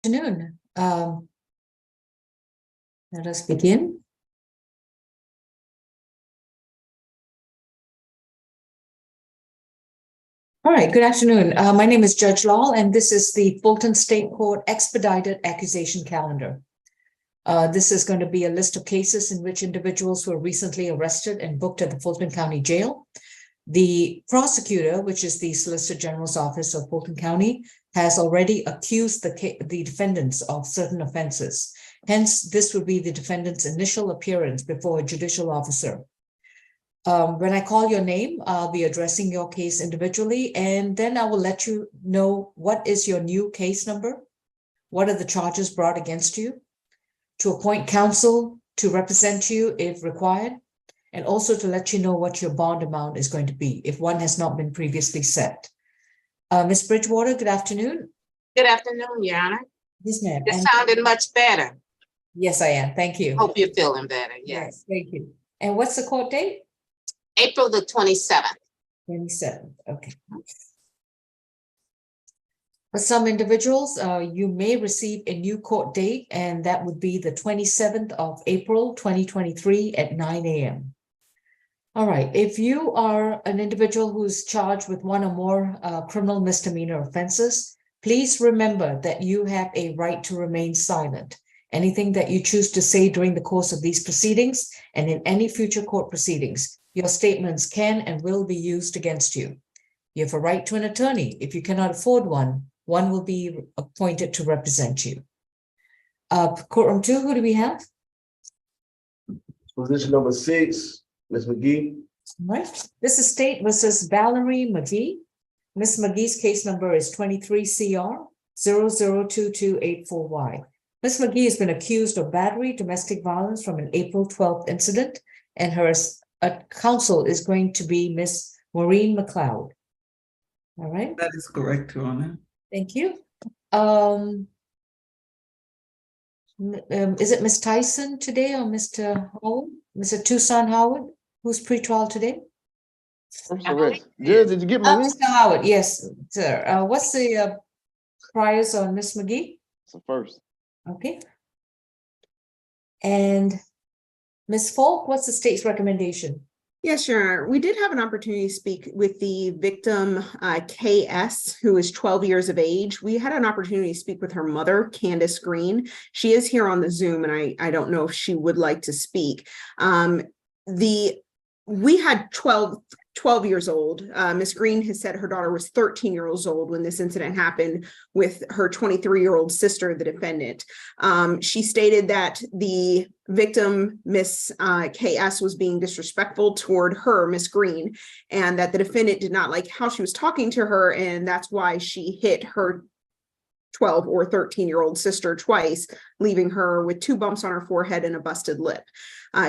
Afternoon. Let us begin. All right, good afternoon. My name is Judge Lal, and this is the Fulton State Court Expedited Accusation Calendar. This is going to be a list of cases in which individuals were recently arrested and booked at the Fulton County Jail. The prosecutor, which is the Solicitor General's Office of Fulton County, has already accused the defendants of certain offenses. Hence, this would be the defendant's initial appearance before a judicial officer. When I call your name, I'll be addressing your case individually, and then I will let you know what is your new case number, what are the charges brought against you, to appoint counsel to represent you if required, and also to let you know what your bond amount is going to be if one has not been previously set. Ms. Bridgewater, good afternoon. Good afternoon, Your Honor. Yes, ma'am. You sounded much better. Yes, I am. Thank you. Hope you're feeling better. Yes. Thank you. And what's the court date? April the 27th. 27th. Okay. For some individuals, you may receive a new court date, and that would be the 27th of April, 2023 at 9 a.m. All right. If you are an individual who's charged with one or more criminal misdemeanor offenses, please remember that you have a right to remain silent. Anything that you choose to say during the course of these proceedings and in any future court proceedings, your statements can and will be used against you. You have a right to an attorney. If you cannot afford one, one will be appointed to represent you. Courtroom 2, who do we have? Position number 6, Ms. McGee. All right. This is State versus Valerie McGee. Ms. McGee's case number is 23 CR 002284Y. Ms. McGee has been accused of battery, domestic violence from an April 12th incident, and her counsel is going to be Ms. Maureen McLeod. All right. That is correct, Your Honor. Thank you. Is it Ms. Tyson today or Mr. Howard? Mr. Tucson Howard, who's pretrial today? I'm sorry. Yeah, did you get my Mr. Howard, yes, sir. What's the priors on Ms. McGee? It's the first. Okay. And Ms. Falk, what's the state's recommendation? Yes, Your Honor. We did have an opportunity to speak with the victim, KS, who is 12 years of age. We had an opportunity to speak with her mother, Candace Green. She is here on the Zoom, and I don't know if she would like to speak. We had 12 years old. Ms. Green has said her daughter was 13 years old when this incident happened with her 23-year-old sister, the defendant. She stated that the victim, Miss KS, was being disrespectful toward her, Miss Green, and that the defendant did not like how she was talking to her, and that's why she hit her 12 or 13-year-old sister twice, leaving her with 2 bumps on her forehead and a busted lip.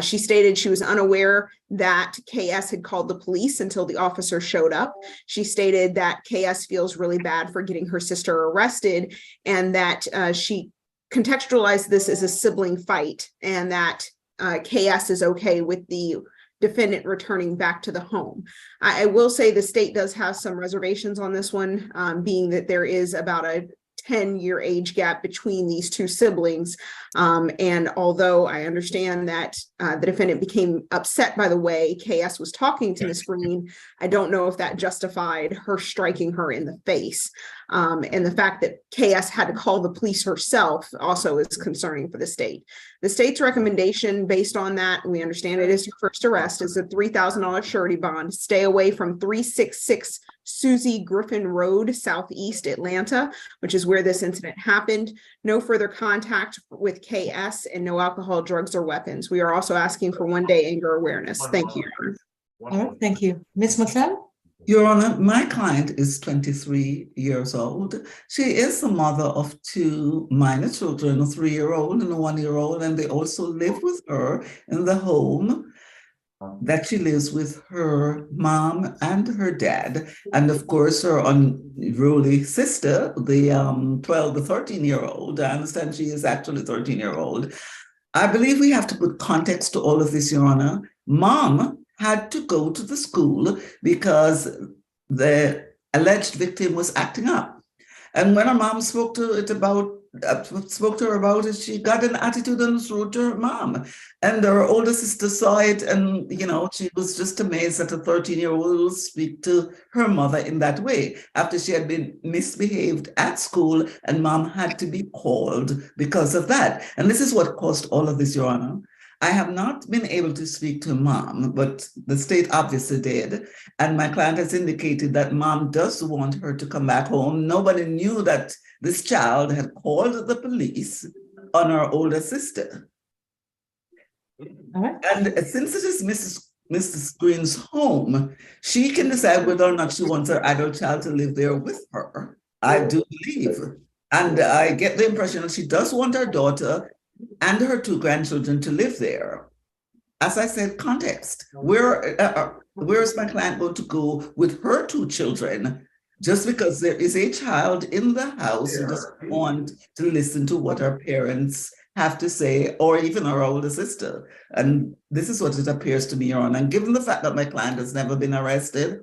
She stated she was unaware that KS had called the police until the officer showed up. She stated that KS feels really bad for getting her sister arrested, and that she contextualized this as a sibling fight, and that KS is okay with the defendant returning back to the home. I will say the state does have some reservations on this one, being that there is about a 10-year age gap between these 2 siblings. And although I understand that the defendant became upset by the way KS was talking to Ms. Green, I don't know if that justified her striking her in the face. And the fact that KS had to call the police herself also is concerning for the state. The state's recommendation based on that, we understand it is your first arrest, is a $3,000 surety bond. Stay away from 366 Susie Griffin Road, Southeast Atlanta, which is where this incident happened. No further contact with KS, and no alcohol, drugs, or weapons. We are also asking for 1-day anger awareness. Thank you, Your Honor. All right, thank you. Ms. McLeod? Your Honor, my client is 23 years old. She is the mother of 2 minor children, a 3-year-old and a 1-year-old, and they also live with her in the home that she lives with her mom and her dad, and of course her unruly sister, the 12 to 13-year-old. I understand she is actually 13-year-old. I believe we have to put context to all of this, Your Honor. Mom had to go to the school because the alleged victim was acting up. And when her mom spoke to it about spoke to her about it, she got an attitude and was rude to her mom. And her older sister saw it, and she was just amazed that a 13-year-old would speak to her mother in that way after she had been misbehaved at school, and mom had to be called because of that. And this is what caused all of this, Your Honor. I have not been able to speak to mom, but the state obviously did. And my client has indicated that mom does want her to come back home. Nobody knew that this child had called the police on her older sister. All right. And since it is Mrs. Green's home, she can decide whether or not she wants her adult child to live there with her. I do believe. And I get the impression that she does want her daughter and her 2 grandchildren to live there. As I said, context. Where is my client going to go with her 2 children just because there is a child in the house who doesn't want to listen to what her parents have to say, or even her older sister? And this is what it appears to me, Your Honor. And given the fact that my client has never been arrested,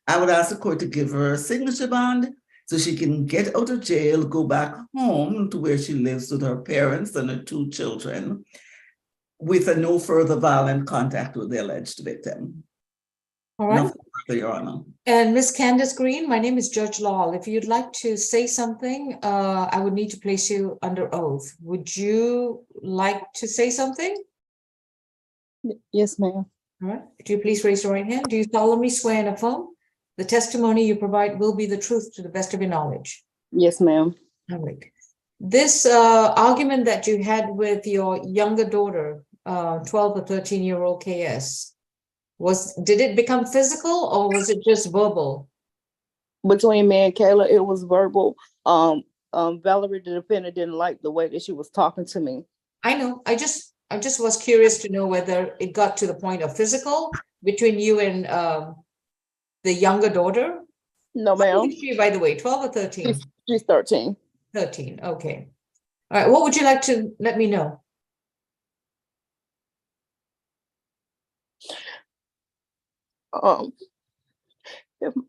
I would ask the court to give her a signature bond so she can get out of jail, go back home to where she lives with her parents and her 2 children, with a no further violent contact with the alleged victim. All right. Nothing further, Your Honor. And Ms. Candace Green, my name is Judge Law. If you'd like to say something, I would need to place you under oath. Would you like to say something? Yes, ma'am. All right. Could you please raise your right hand? Do you solemnly swear and affirm the testimony you provide will be the truth to the best of your knowledge? Yes, ma'am. All right. This argument that you had with your younger daughter, 12 or 13-year-old KS, did it become physical or was it just verbal? Between me and Kayla, it was verbal. Valerie, the defendant, didn't like the way that she was talking to me. I know. I just was curious to know whether it got to the point of physical between you and the younger daughter. No, How old ma'am. is she, by the way, 12 or 13? She's 13. 13. Okay. All right. What would you like to let me know?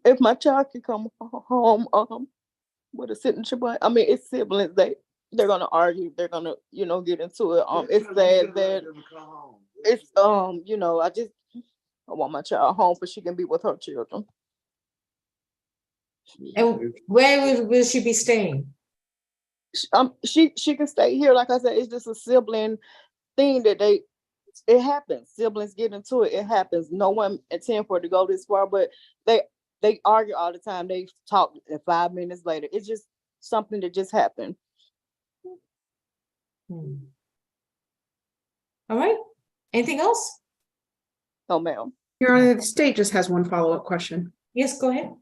If my child can come home with a signature bond, I mean, it's siblings. They're gonna argue. They're gonna get into it. It's sad that it's I want my child home so she can be with her children. And where will she be staying? She can stay here. Like I said, it's just a sibling thing that it happens. Siblings get into it. It happens. No one intend for it to go this far, but they argue all the time. They talk, and 5 minutes later, it's just something that just happened. All right. Anything else? No, ma'am. Your Honor, the state just has one follow-up question. Yes, go ahead.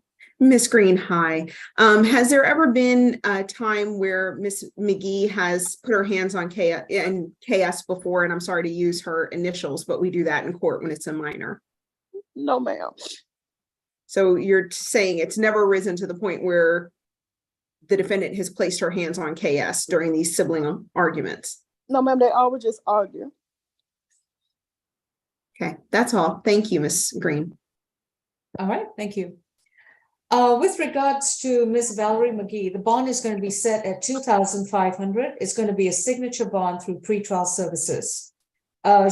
Ms. Green, hi. Has there ever been a time where Ms. McGee has put her hands on KS before? And I'm sorry to use her initials, but we do that in court when it's a minor. No, ma'am. So you're saying it's never risen to the point where the defendant has placed her hands on KS during these sibling arguments? No, ma'am. They always just argue. Okay, that's all. Thank you, Ms. Green. All right, thank you. With regards to Ms. Valerie McGee, the bond is going to be set at $2,500. It's going to be a signature bond through pretrial services.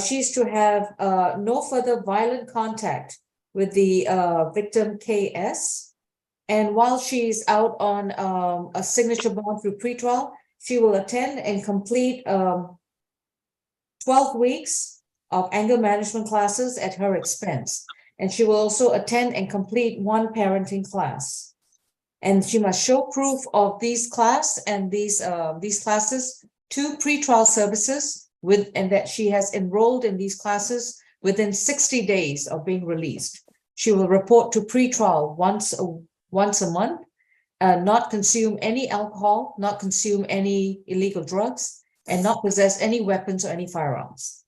She's to have no further violent contact with the victim KS. And while she's out on a signature bond through pretrial, she will attend and complete 12 weeks of anger management classes at her expense. And she will also attend and complete 1 parenting class. And she must show proof of these classes to pretrial services and that she has enrolled in these classes within 60 days of being released. She will report to pretrial once a month, not consume any alcohol, not consume any illegal drugs, and not possess any weapons or any firearms.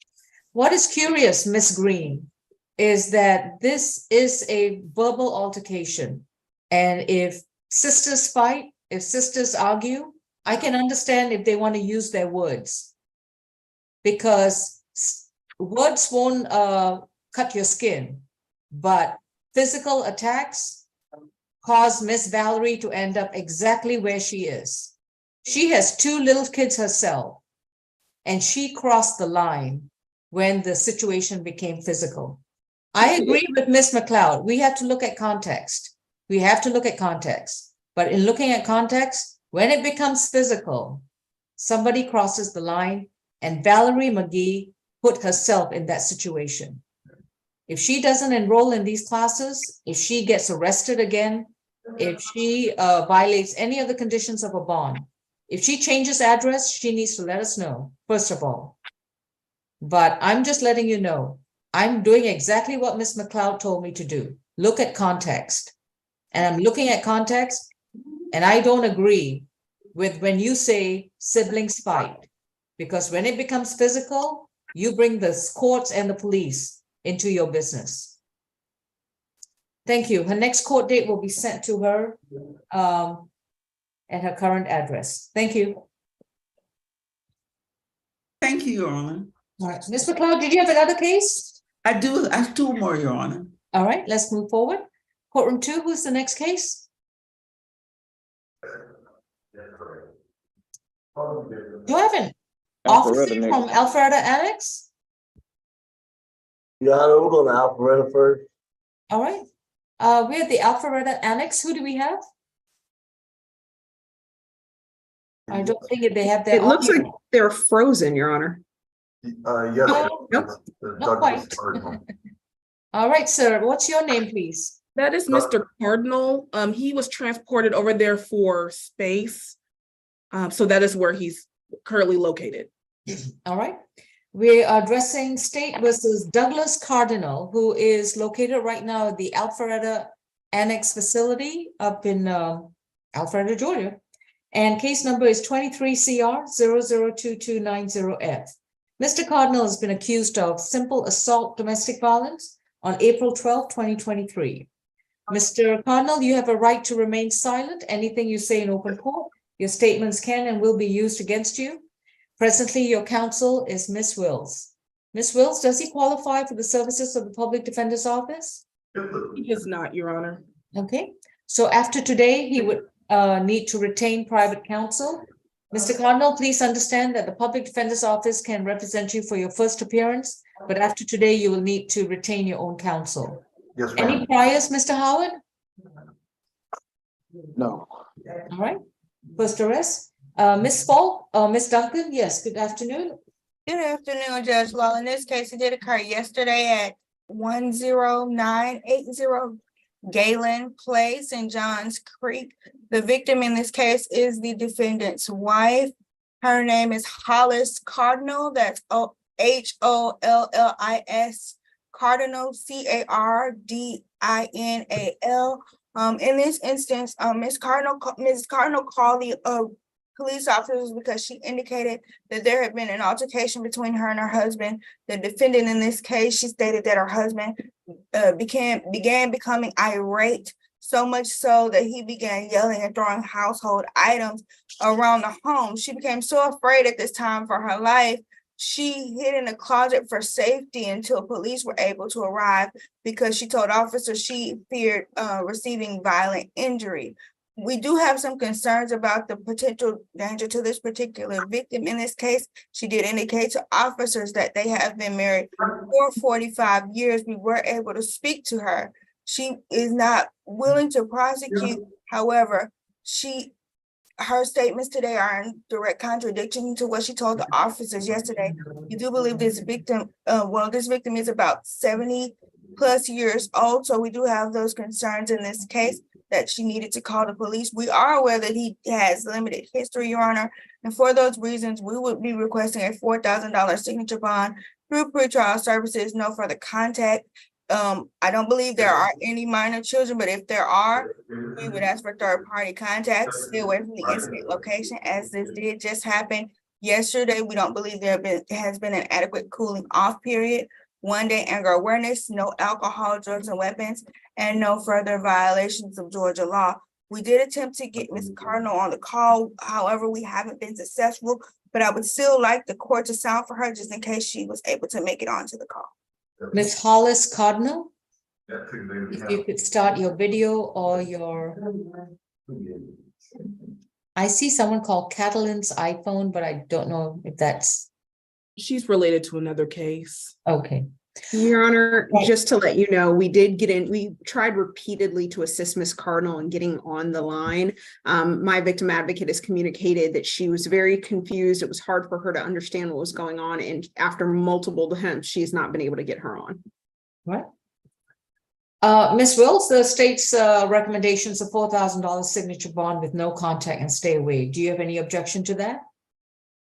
What is curious, Ms. Green, is that this is a verbal altercation. And if sisters fight, if sisters argue, I can understand if they want to use their words, because words won't cut your skin, but physical attacks cause Miss Valerie to end up exactly where she is. She has 2 little kids herself, and she crossed the line when the situation became physical. I agree with Ms. McLeod. We have to look at context. We have to look at context. But in looking at context, when it becomes physical, somebody crosses the line, and Valerie McGee put herself in that situation. If she doesn't enroll in these classes, if she gets arrested again, if she violates any of the conditions of a bond, if she changes address, she needs to let us know, first of all. But I'm just letting you know, I'm doing exactly what Ms. McLeod told me to do. Look at context. And I'm looking at context, and I don't agree with when you say siblings fight. Because when it becomes physical, you bring the courts and the police into your business. Thank you. Her next court date will be sent to her at her current address. Thank you. Thank you, Your Honor. All right, Ms. McLeod, did you have another case? I have 2 more, Your Honor. All right, let's move forward. Courtroom 2, who's the next case? Do I have an officer Alpharetta from Alpharetta Annex? Yeah, we're going to Alpharetta first. All right. We're at the Alpharetta Annex. Who do we have? I don't think they have that. It looks like they're frozen, Your Honor. Yes. No, not quite. All right, sir. What's your name, please? That is Mr. Cardinal. He was transported over there for space. So that is where he's currently located. All right. We are addressing State versus Douglas Cardinal, who is located right now at the Alpharetta Annex facility up in Alpharetta, Georgia. And case number is 23 CR 002290F. Mr. Cardinal has been accused of simple assault domestic violence on April 12, 2023. Mr. Cardinal, you have a right to remain silent. Anything you say in open court, your statements can and will be used against you. Presently, your counsel is Ms. Wills. Ms. Wills, does he qualify for the services of the Public Defender's Office? He is not, Your Honor. Okay, so after today, he would need to retain private counsel. Mr. Cardinal, please understand that the Public Defender's Office can represent you for your first appearance, but after today, you will need to retain your own counsel. Yes, Any priors, Mr. Howard? No. All right, first arrest. Ms. Falk, Ms. Duncan, yes, good afternoon. Good afternoon, Judge Law. In this case, it did occur yesterday at 10980 Galen Place in Johns Creek. The victim in this case is the defendant's wife. Her name is Hollis Cardinal. That's HOLLIS Cardinal, CARDINAL. In this instance, Ms. Cardinal called the police officers because she indicated that there had been an altercation between her and her husband. The defendant in this case, she stated that her husband began becoming irate, so much so that he began yelling and throwing household items around the home. She became so afraid at this time for her life, she hid in a closet for safety until police were able to arrive because she told officers she feared receiving violent injury. We do have some concerns about the potential danger to this particular victim. In this case, she did indicate to officers that they have been married for 45 years. We were able to speak to her. She is not willing to prosecute. However, her statements today are in direct contradiction to what she told the officers yesterday. We do believe this victim, this victim is about 70 plus years old. So we do have those concerns in this case that she needed to call the police. We are aware that he has limited history, Your Honor. And for those reasons, we would be requesting a $4,000 signature bond through pretrial services, no further contact. I don't believe there are any minor children, but if there are, we would ask for third-party contacts, stay away from the incident location, as this did just happen yesterday. We don't believe there has been an adequate cooling off period. 1-day anger awareness, no alcohol, drugs, and weapons, and no further violations of Georgia law. We did attempt to get Ms. Cardinal on the call. However, we haven't been successful, but I would still like the court to sound for her just in case she was able to make it onto the call. Ms. Hollis Cardinal, if you could start your video or your I see someone called Catalin's iPhone, but I don't know if that's She's related to another case. okay. Your Honor, Right. just to let you know, we tried repeatedly to assist Ms. Cardinal in getting on the line. My victim advocate has communicated that she was very confused. It was hard for her to understand what was going on. And after multiple attempts, she has not been able to get her on. Right. Ms. Wills, the state's recommendations of $4,000 signature bond with no contact and stay away. Do you have any objection to that?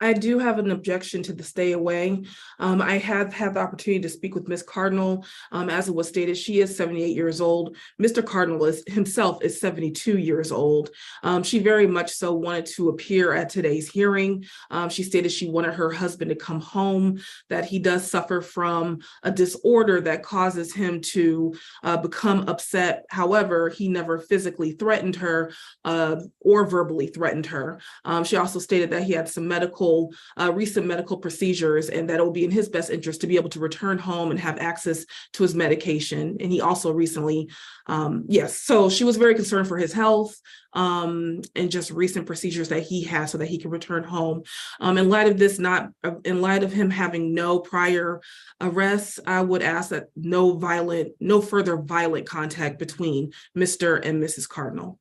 I do have an objection to the stay away. I have had the opportunity to speak with Ms. Cardinal. As it was stated, she is 78 years old. Mr. Cardinal himself is 72 years old. She very much so wanted to appear at today's hearing. She stated she wanted her husband to come home, that he does suffer from a disorder that causes him to become upset. However, he never physically threatened her or verbally threatened her. She also stated that he had some recent medical procedures, and that it will be in his best interest to be able to return home and have access to his medication. And he also recently, so she was very concerned for his health and just recent procedures that he has so that he can return home. In light of him having no prior arrests, I would ask that no further violent contact between Mr. and Mrs. Cardinal.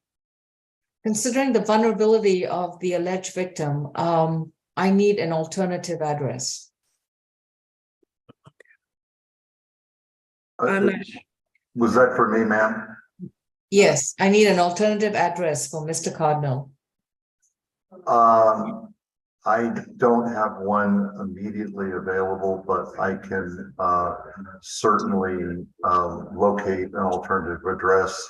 Considering the vulnerability of the alleged victim, I need an alternative address. I'm not Was that for me, ma'am? Yes, I need an alternative address for Mr. Cardinal. I don't have one immediately available, but I can certainly locate an alternative address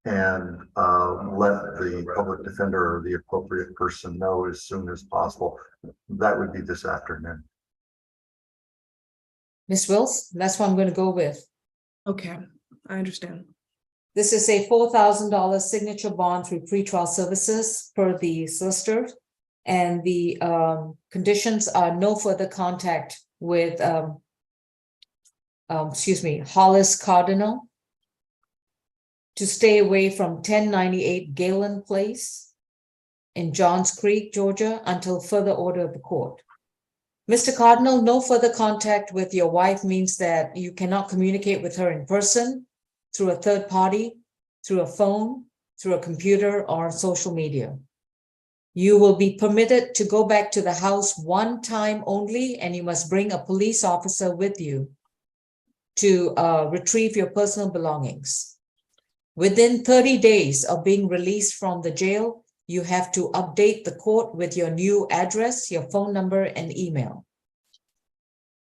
and let the public defender or the appropriate person know as soon as possible. That would be this afternoon. Ms. Wills, that's what I'm going to go with. Okay, I understand. This is a $4,000 signature bond through pretrial services per the solicitor. And the conditions are no further contact with, Hollis Cardinal, to stay away from 1098 Galen Place in Johns Creek, Georgia, until further order of the court. Mr. Cardinal, no further contact with your wife means that you cannot communicate with her in person, through a third party, through a phone, through a computer, or social media. You will be permitted to go back to the house one time only, and you must bring a police officer with you to retrieve your personal belongings. Within 30 days of being released from the jail, you have to update the court with your new address, your phone number, and email.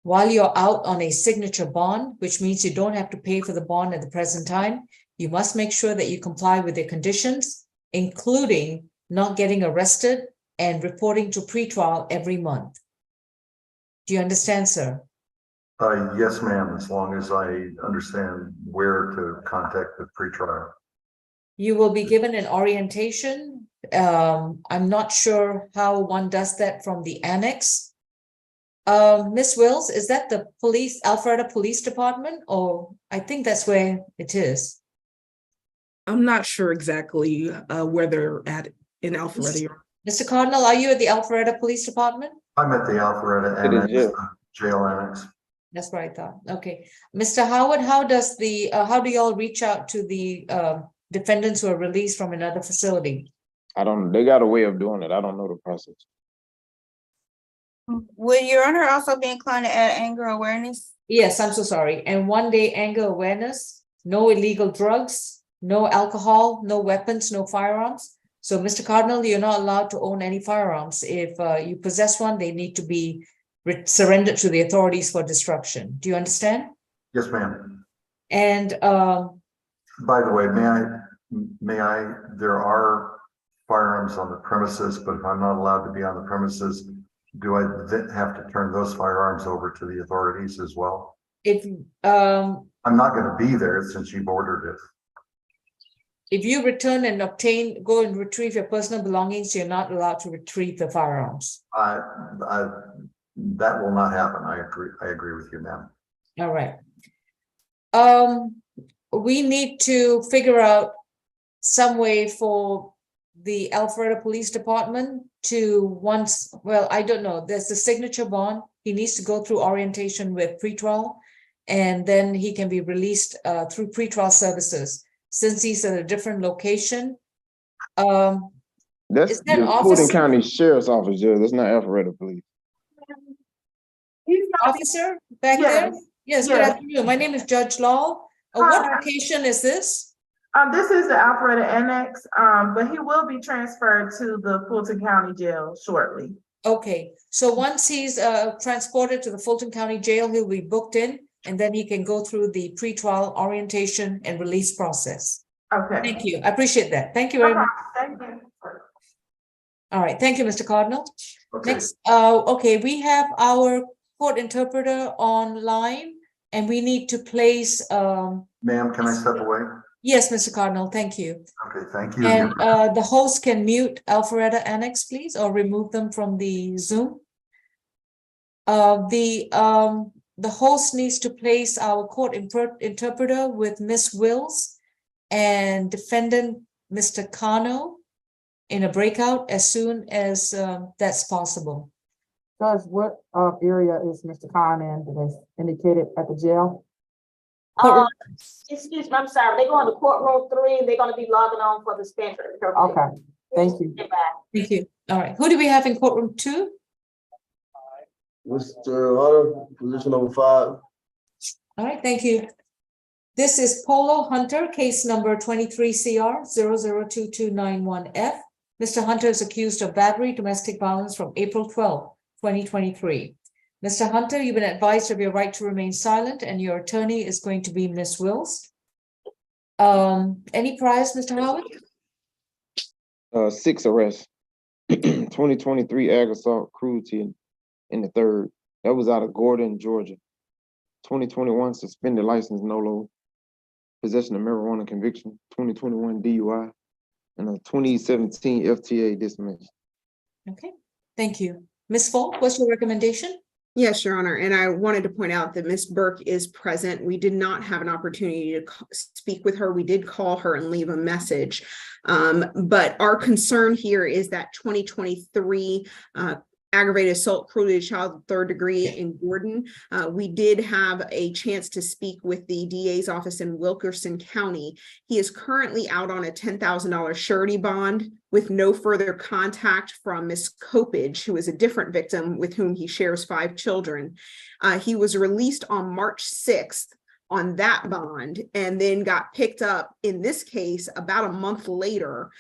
While you're out on a signature bond, which means you don't have to pay for the bond at the present time, you must make sure that you comply with the conditions, including not getting arrested and reporting to pretrial every month. Do you understand, sir? Yes, ma'am, as long as I understand where to contact the pretrial. You will be given an orientation. I'm not sure how one does that from the annex. Ms. Wills, is that the Alpharetta Police Department? Or I think that's where it is. I'm not sure exactly where they're at in Alpharetta. Mr. Cardinal, are you at the Alpharetta Police Department? I'm at the Alpharetta Annex, jail annex. That's what I thought. Okay. Mr. Howard, how do y'all reach out to the defendants who are released from another facility? They got a way of doing it. I don't know the process. Will Your Honor also be inclined to add anger awareness? Yes, I'm so sorry. And one day anger awareness, no illegal drugs, no alcohol, no weapons, no firearms. So Mr. Cardinal, you're not allowed to own any firearms. If you possess one, they need to be surrendered to the authorities for destruction. Do you understand? Yes, ma'am. And by the way, there are firearms on the premises, but if I'm not allowed to be on the premises, do I have to turn those firearms over to the authorities as well? if I'm not going to be there since you've ordered it. If you return and go and retrieve your personal belongings, you're not allowed to retrieve the firearms. That will not happen. I agree with you, ma'am. All right. We need to figure out some way for the Alpharetta Police Department to once, well, I don't know, there's the signature bond. He needs to go through orientation with pretrial, and then he can be released through pretrial services. Since he's at a different location, That's is that the Fulton officer? County Sheriff's Office, Judge. That's not Alpharetta Police. Officer back there? Yes, good afternoon. My name is Judge Law. What location is this? This is the Alpharetta Annex, but he will be transferred to the Fulton County Jail shortly. Okay, so once he's transported to the Fulton County Jail, he'll be booked in, and then he can go through the pretrial orientation and release process. Okay. Thank you. I appreciate that. Thank you very much. Thank you. All right, thank you, Mr. Cardinal. Okay. Next, okay, we have our court interpreter online, and we need to place, Ma'am, can I step away? yes, Mr. Cardinal, thank you. Okay, thank you. And the host can mute Alpharetta Annex, please, or remove them from the Zoom. The host needs to place our court interpreter with Ms. Wills and defendant Mr. Kano in a breakout as soon as that's possible. Judge, what area is Mr. Khan in that is indicated at the jail? Excuse me, I'm sorry. They're going to courtroom 3. They're going to be logging on for the standard. Okay, thank you. Thank you. All right, who do we have in courtroom 2? Mr. Hunter, position number 5. All right, thank you. This is Polo Hunter, case number 23CR 002291F. Mr. Hunter is accused of battery, domestic violence from April 12, 2023. Mr. Hunter, you've been advised of your right to remain silent, and your attorney is going to be Ms. Wills. Any priors, Mr. Howard? 6 arrests. 2023 ag assault, cruelty in the 3rd. That was out of Gordon, Georgia. 2021 suspended license nolo, possession of marijuana conviction, 2021 DUI, and a 2017 FTA dismissed. Okay, thank you. Ms. Falk, what's your recommendation? Yes, Your Honor, and I wanted to point out that Ms. Burke is present. We did not have an opportunity to speak with her. We did call her and leave a message. But our concern here is that 2023 aggravated assault, cruelty to child, 3rd degree in Gordon. We did have a chance to speak with the DA's office in Wilkerson County. He is currently out on a $10,000 surety bond with no further contact from Ms. Copage, who is a different victim with whom he shares 5 children. He was released on March 6th on that bond, and then got picked up in this case about a month later.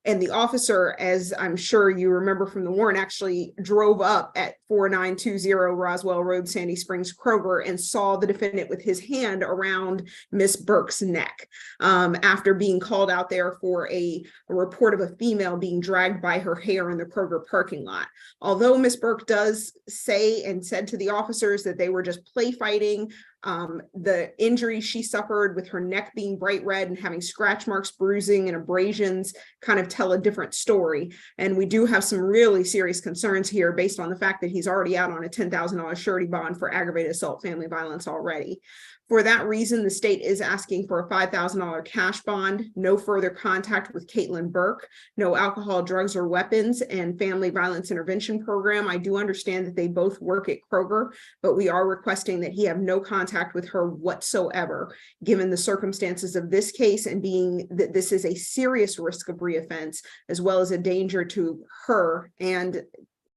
And the officer, as I'm sure you remember from the warrant, actually drove up at 4920 Roswell Road, Sandy Springs, Kroger, and saw the defendant with his hand around Miss Burke's neck after being called out there for a report of a female being dragged by her hair in the Kroger parking lot. Although Miss Burke does say and said to the officers that they were just play fighting, the injury she suffered with her neck being bright red and having scratch marks, bruising, and abrasions kind of tell a different story. And we do have some really serious concerns here based on the fact that he's already out on a $10,000 surety bond for aggravated assault, family violence already. For that reason, the state is asking for a $5,000 cash bond, no further contact with Caitlin Burke, no alcohol, drugs, or weapons, and family violence intervention program. I do understand that they both work at Kroger, but we are requesting that he have no contact with her whatsoever, given the circumstances of this case and being that this is a serious risk of reoffense, as well as a danger to her and,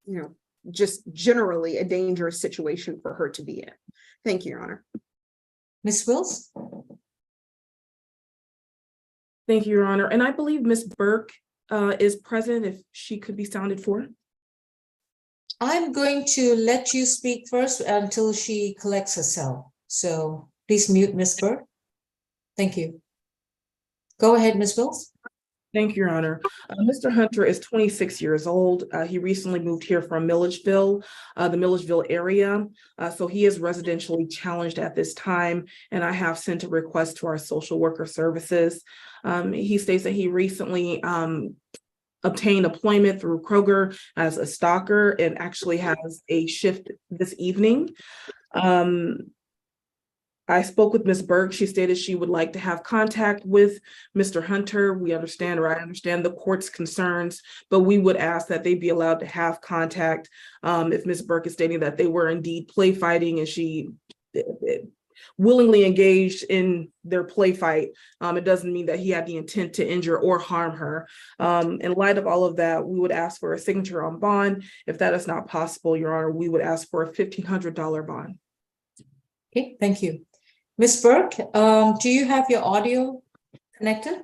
you know, just generally a dangerous situation for her to be in. Thank you, Your Honor. Ms. Wills? Thank you, Your Honor. And I believe Ms. Burke is present if she could be sounded for. I'm going to let you speak first until she collects herself. So please mute Ms. Burke. Thank you. Go ahead, Ms. Wills. Thank you, Your Honor. Mr. Hunter is 26 years old. He recently moved here from Milledgeville, the Milledgeville area. So he is residentially challenged at this time, and I have sent a request to our social worker services. He states that he recently obtained employment through Kroger as a stalker and actually has a shift this evening. I spoke with Ms. Burke. She stated she would like to have contact with Mr. Hunter. We understand, or I understand the court's concerns, but we would ask that they be allowed to have contact. If Ms. Burke is stating that they were indeed play fighting and she willingly engaged in their play fight, it doesn't mean that he had the intent to injure or harm her. In light of all of that, we would ask for a signature on bond. If that is not possible, Your Honor, we would ask for a $1,500 bond. Okay, thank you. Ms. Burke, do you have your audio connected?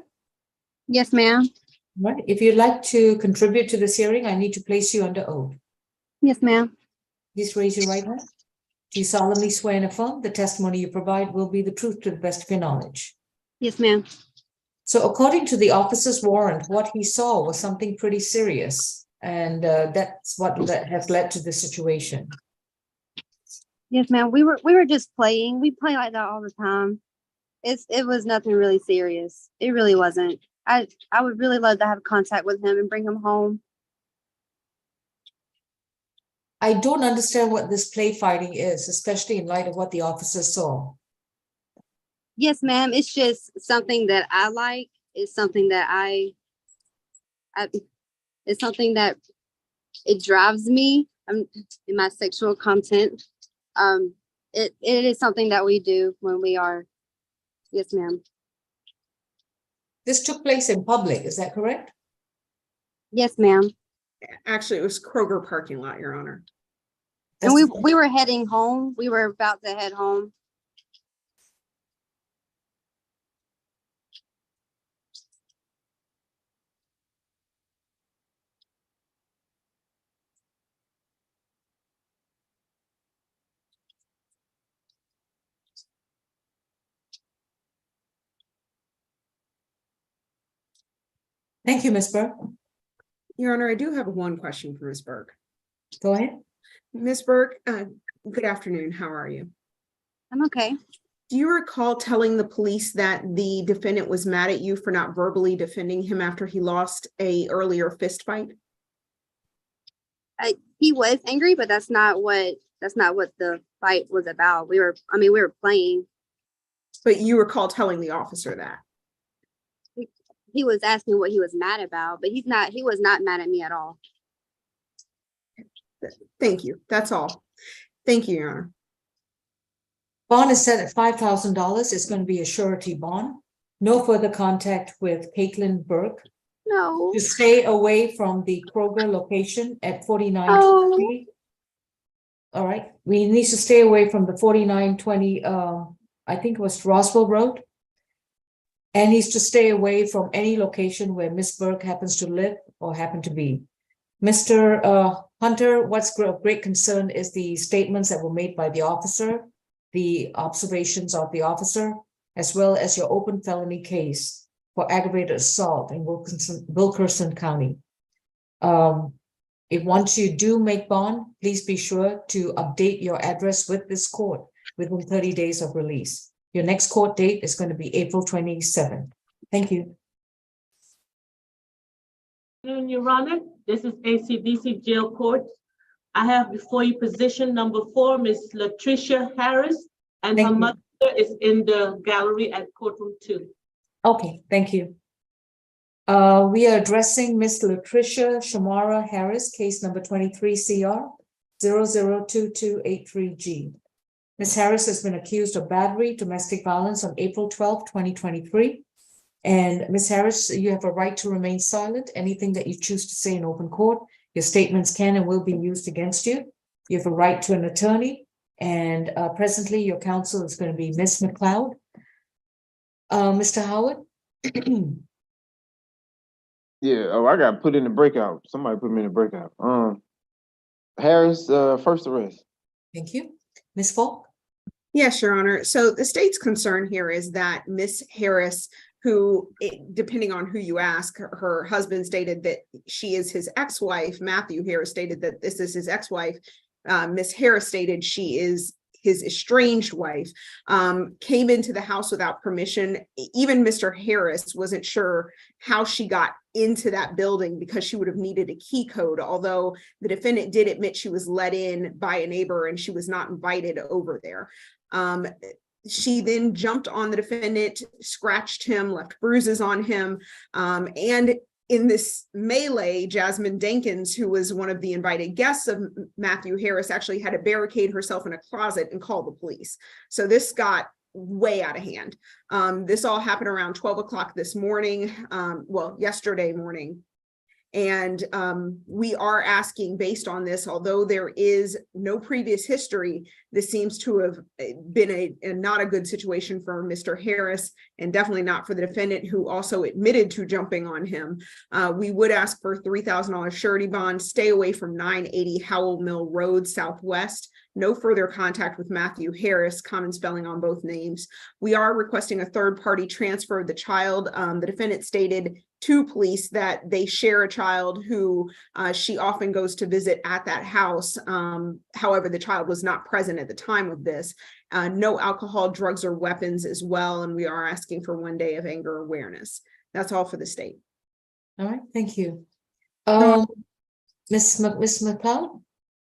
Yes, ma'am. Right. If you'd like to contribute to this hearing, I need to place you under oath. Yes, ma'am. Please raise your right hand. Do you solemnly swear and affirm the testimony you provide will be the truth to the best of your knowledge? Yes, ma'am. So according to the officer's warrant, what he saw was something pretty serious, and that's what has led to the situation. Yes, ma'am. We were just playing. We play like that all the time. It was nothing really serious. It really wasn't. I would really love to have contact with him and bring him home. I don't understand what this play fighting is, especially in light of what the officer saw. Yes, ma'am. It's just something that I like. It's something that it's something that it drives me in my sexual content. It is something that we do when we are. Yes, ma'am. This took place in public, is that correct? Yes, ma'am. Actually, it was Kroger parking lot, Your Honor. And we were heading home. We were about to head home. Thank you, Ms. Burke. Your Honor, I do have one question for Ms. Burke. Go ahead. Ms. Burke, good afternoon. How are you? I'm okay. Do you recall telling the police that the defendant was mad at you for not verbally defending him after he lost a earlier fist fight? He was angry, but that's not what the fight was about. We were playing. But you recall telling the officer that? He was asking what he was mad about, but he was not mad at me at all. Thank you. That's all. Thank you, Your Honor. Bond is set at $5,000. It's going to be a surety bond. No further contact with Caitlin Burke. No. To stay away from the Kroger location at 4920. Oh. All right. We need to stay away from the 4920, I think it was Roswell Road. And he's to stay away from any location where Miss Burke happens to live or happen to be. Mr. Hunter, what's of great concern is the statements that were made by the officer, the observations of the officer, as well as your open felony case for aggravated assault in Wilkerson County. If once you do make bond, please be sure to update your address with this court within 30 days of release. Your next court date is going to be April 27th. Thank you. Your Honor, this is ACDC Jail Court. I have before you position number 4, Ms. Latricia Harris, and her mother is in the gallery at courtroom 2. Okay, thank you. We are addressing Ms. Latricia Shamara Harris, case number 23 CR 002283G. Ms. Harris has been accused of battery, domestic violence on April 12, 2023. And Ms. Harris, you have a right to remain silent. Anything that you choose to say in open court, your statements can and will be used against you. You have a right to an attorney. And presently, your counsel is going to be Ms. McLeod. Mr. Howard? Yeah, I got put in the breakout. Somebody put me in the breakout. Harris, first arrest. Thank you. Ms. Falk? Yes, Your Honor. So the state's concern here is that Ms. Harris, who, depending on who you ask, her husband stated that she is his ex-wife. Matthew Harris stated that this is his ex-wife. Ms. Harris stated she is his estranged wife, came into the house without permission. Even Mr. Harris wasn't sure how she got into that building because she would have needed a key code, although the defendant did admit she was let in by a neighbor and she was not invited over there. She then jumped on the defendant, scratched him, left bruises on him, and in this melee, Jasmine Dankins, who was one of the invited guests of Matthew Harris, actually had to barricade herself in a closet and call the police. So this got way out of hand. This all happened around 12 o'clock this morning, yesterday morning. And we are asking, based on this, although there is no previous history, this seems to have been a not a good situation for Mr. Harris, and definitely not for the defendant, who also admitted to jumping on him. We would ask for $3,000 surety bond, stay away from 980 Howell Mill Road Southwest. No further contact with Matthew Harris, common spelling on both names. We are requesting a third-party transfer of the child. The defendant stated to police that they share a child who she often goes to visit at that house. However, the child was not present at the time of this. No alcohol, drugs, or weapons as well. And we are asking for 1 day of anger awareness. That's all for the state. All right, thank you. Ms. McLeod?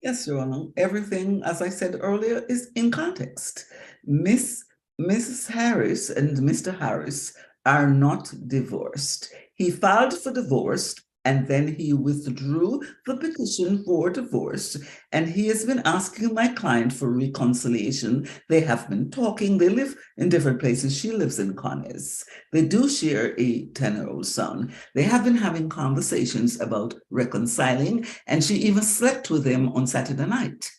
Yes, Your Honor. Everything, as I said earlier, is in context. Mrs. Harris and Mr. Harris are not divorced. He filed for divorce and then he withdrew the petition for divorce, and he has been asking my client for reconciliation. They have been talking. They live in different places. She lives in Connors. They do share a 10-year-old son. They have been having conversations about reconciling, and she even slept with him on Saturday night.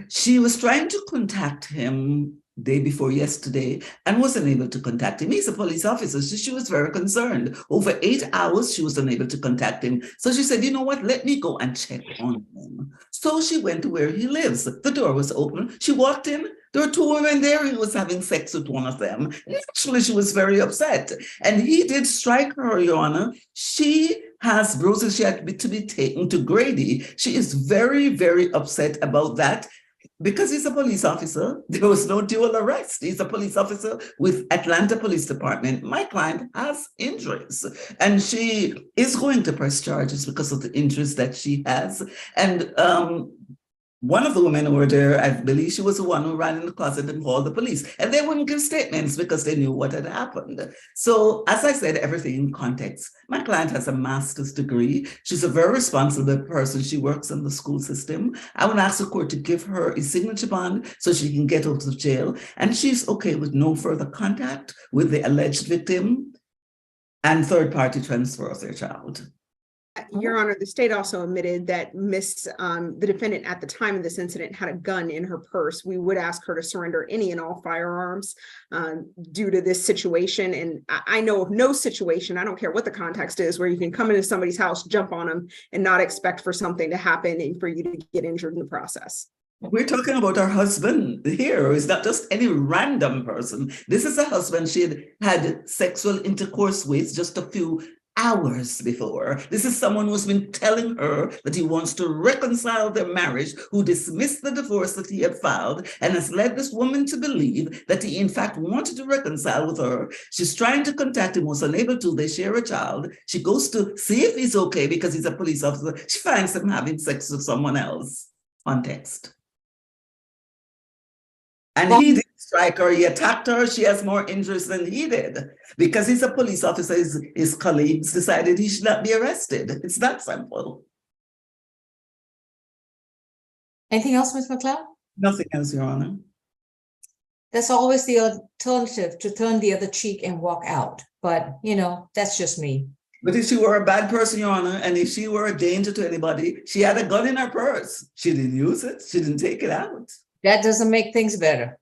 She was trying to contact him day before yesterday and wasn't able to contact him. He's a police officer, so she was very concerned. Over 8 hours, she was unable to contact him. So she said, you know what, let me go and check on him. So she went to where he lives. The door was open. She walked in. There were 2 women there. He was having sex with one of them. Naturally, she was very upset. And he did strike her, Your Honor. She has bruises. She had to be taken to Grady. She is very, very upset about that. Because he's a police officer, there was no dual arrest. He's a police officer with Atlanta Police Department. My client has injuries, and she is going to press charges because of the injuries that she has. And one of the women who were there, I believe she was the one who ran in the closet and called the police. And they wouldn't give statements because they knew what had happened. So as I said, everything in context. My client has a master's degree. She's a very responsible person. She works in the school system. I would ask the court to give her a signature bond so she can get out of jail. And she's okay with no further contact with the alleged victim and third-party transfer of their child. Your Honor, the state also admitted that the defendant at the time of this incident had a gun in her purse. We would ask her to surrender any and all firearms due to this situation. And I know of no situation, I don't care what the context is, where you can come into somebody's house, jump on them, and not expect for something to happen and for you to get injured in the process. We're talking about her husband here. It's not just any random person. This is a husband she had sexual intercourse with just a few hours before. This is someone who's been telling her that he wants to reconcile their marriage, who dismissed the divorce that he had filed, and has led this woman to believe that he in fact wanted to reconcile with her. She's trying to contact him, was unable to. They share a child. She goes to see if he's okay because he's a police officer. She finds him having sex with someone else. Context. And he didn't strike her, he attacked her. She has more injuries than he did. Because he's a police officer, his colleagues decided he should not be arrested. It's that simple. Anything else, Ms. McLeod? Nothing else, Your Honor. That's always the alternative, to turn the other cheek and walk out. But, you know, that's just me. But if she were a bad person, Your Honor, and if she were a danger to anybody, she had a gun in her purse. She didn't use it. She didn't take it out. That doesn't make things better.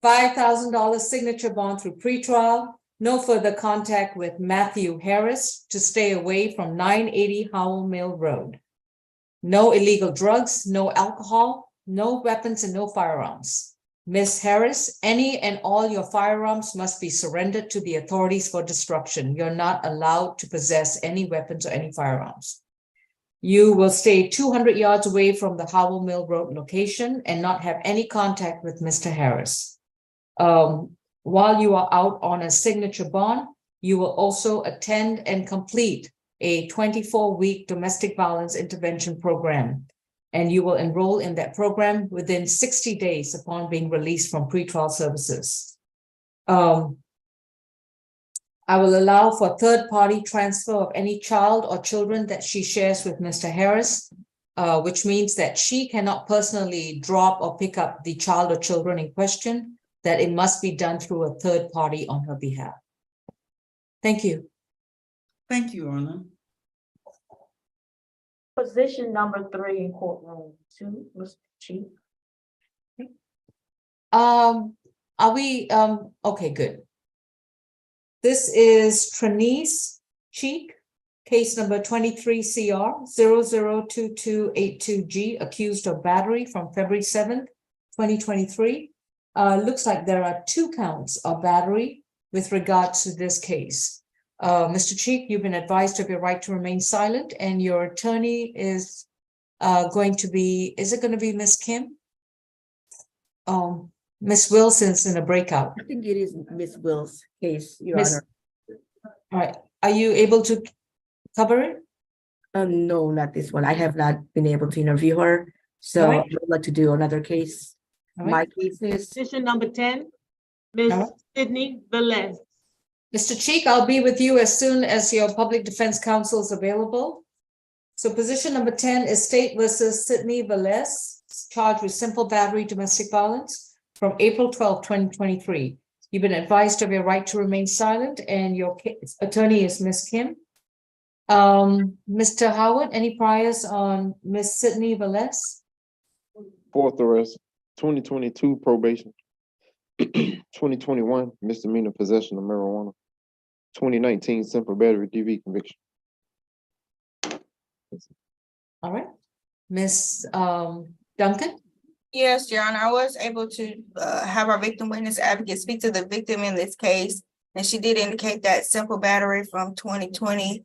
$5,000 signature bond through pretrial. No further contact with Matthew Harris, to stay away from 980 Howell Mill Road. No illegal drugs, no alcohol, no weapons, and no firearms. Ms. Harris, any and all your firearms must be surrendered to the authorities for destruction. You're not allowed to possess any weapons or any firearms. You will stay 200 yards away from the Howell Mill Road location and not have any contact with Mr. Harris. While you are out on a signature bond, you will also attend and complete a 24-week domestic violence intervention program, and you will enroll in that program within 60 days upon being released from pretrial services. I will allow for third-party transfer of any child or children that she shares with Mr. Harris, which means that she cannot personally drop or pick up the child or children in question, that it must be done through a third party on her behalf. Thank you. Thank you, Your Honor. Position number 3 in courtroom 2, Mr. Chief. Are we, okay, good. This is Trinice Cheek, case number 23 CR 002282G, accused of battery from February 7th, 2023. Looks like there are 2 counts of battery with regards to this case. Mr. Cheek, you've been advised of your right to remain silent, and your attorney is going to be, is it going to be Ms. Kim? Ms. Wilson's in a breakout. I think it is Miss Will's case, Your Miss- Honor. All right, are you able to cover it? No, not this one. I have not been able to interview her, so All right. I would like to do another case. All My right. case is Position number 10, Ms. All right. Sydney Velez. Mr. Cheek, I'll be with you as soon as your public defense counsel is available. So position number 10 is State versus Sydney Velez, charged with simple battery domestic violence from April 12, 2023. You've been advised of your right to remain silent, and your attorney is Ms. Kim. Mr. Howard, any priors on Ms. Sydney Velez? 4th arrest, 2022 probation, 2021 misdemeanor possession of marijuana, 2019 simple battery DV conviction. All right. Ms. Duncan? Yes, Your Honor, I was able to have our victim witness advocate speak to the victim in this case. And she did indicate that simple battery from 2020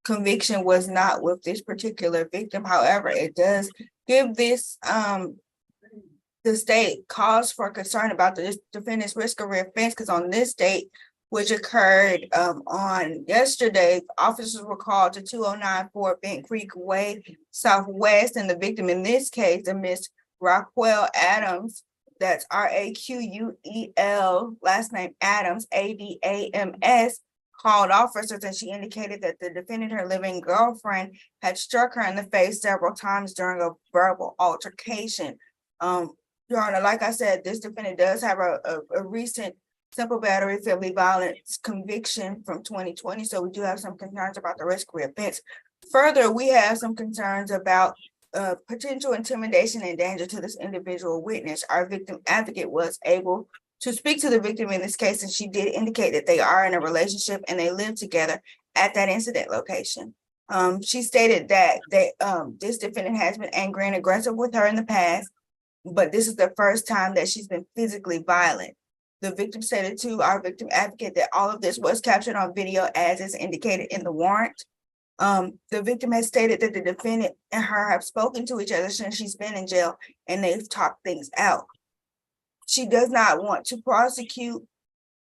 conviction was not with this particular victim. However, it does give this the state cause for concern about the defendant's risk of reoffense, because on this date, which occurred on yesterday, officers were called to 2094 Bent Creek Way Southwest, and the victim in this case, a Miss Raquel Adams, that's RAQUEL, last name Adams, ADAMS, called officers, and she indicated that the defendant, her living girlfriend, had struck her in the face several times during a verbal altercation. Your Honor, like I said, this defendant does have a recent simple battery family violence conviction from 2020, so we do have some concerns about the risk of reoffense. Further, we have some concerns about potential intimidation and danger to this individual witness. Our victim advocate was able to speak to the victim in this case, and she did indicate that they are in a relationship and they live together at that incident location. She stated that this defendant has been angry and aggressive with her in the past, but this is the first time that she's been physically violent. The victim stated to our victim advocate that all of this was captured on video as is indicated in the warrant. The victim has stated that the defendant and her have spoken to each other since she's been in jail, and they've talked things out. She does not want to prosecute.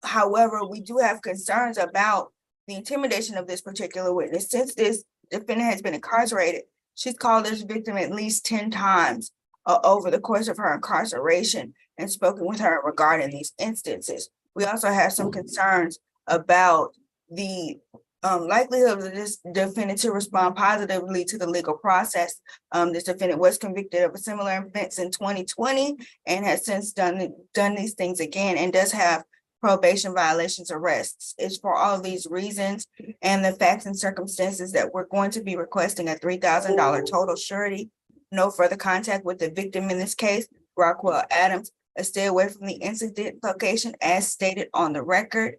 However, we do have concerns about the intimidation of this particular witness. Since this defendant has been incarcerated, she's called this victim at least 10 times over the course of her incarceration and spoken with her regarding these instances. We also have some concerns about the likelihood of this defendant to respond positively to the legal process. This defendant was convicted of a similar offense in 2020 and has since done these things again and does have probation violations arrests. It's for all of these reasons and the facts and circumstances that we're going to be requesting a $3,000 total surety. No further contact with the victim in this case, Raquel Adams, stay away from the incident location as stated on the record.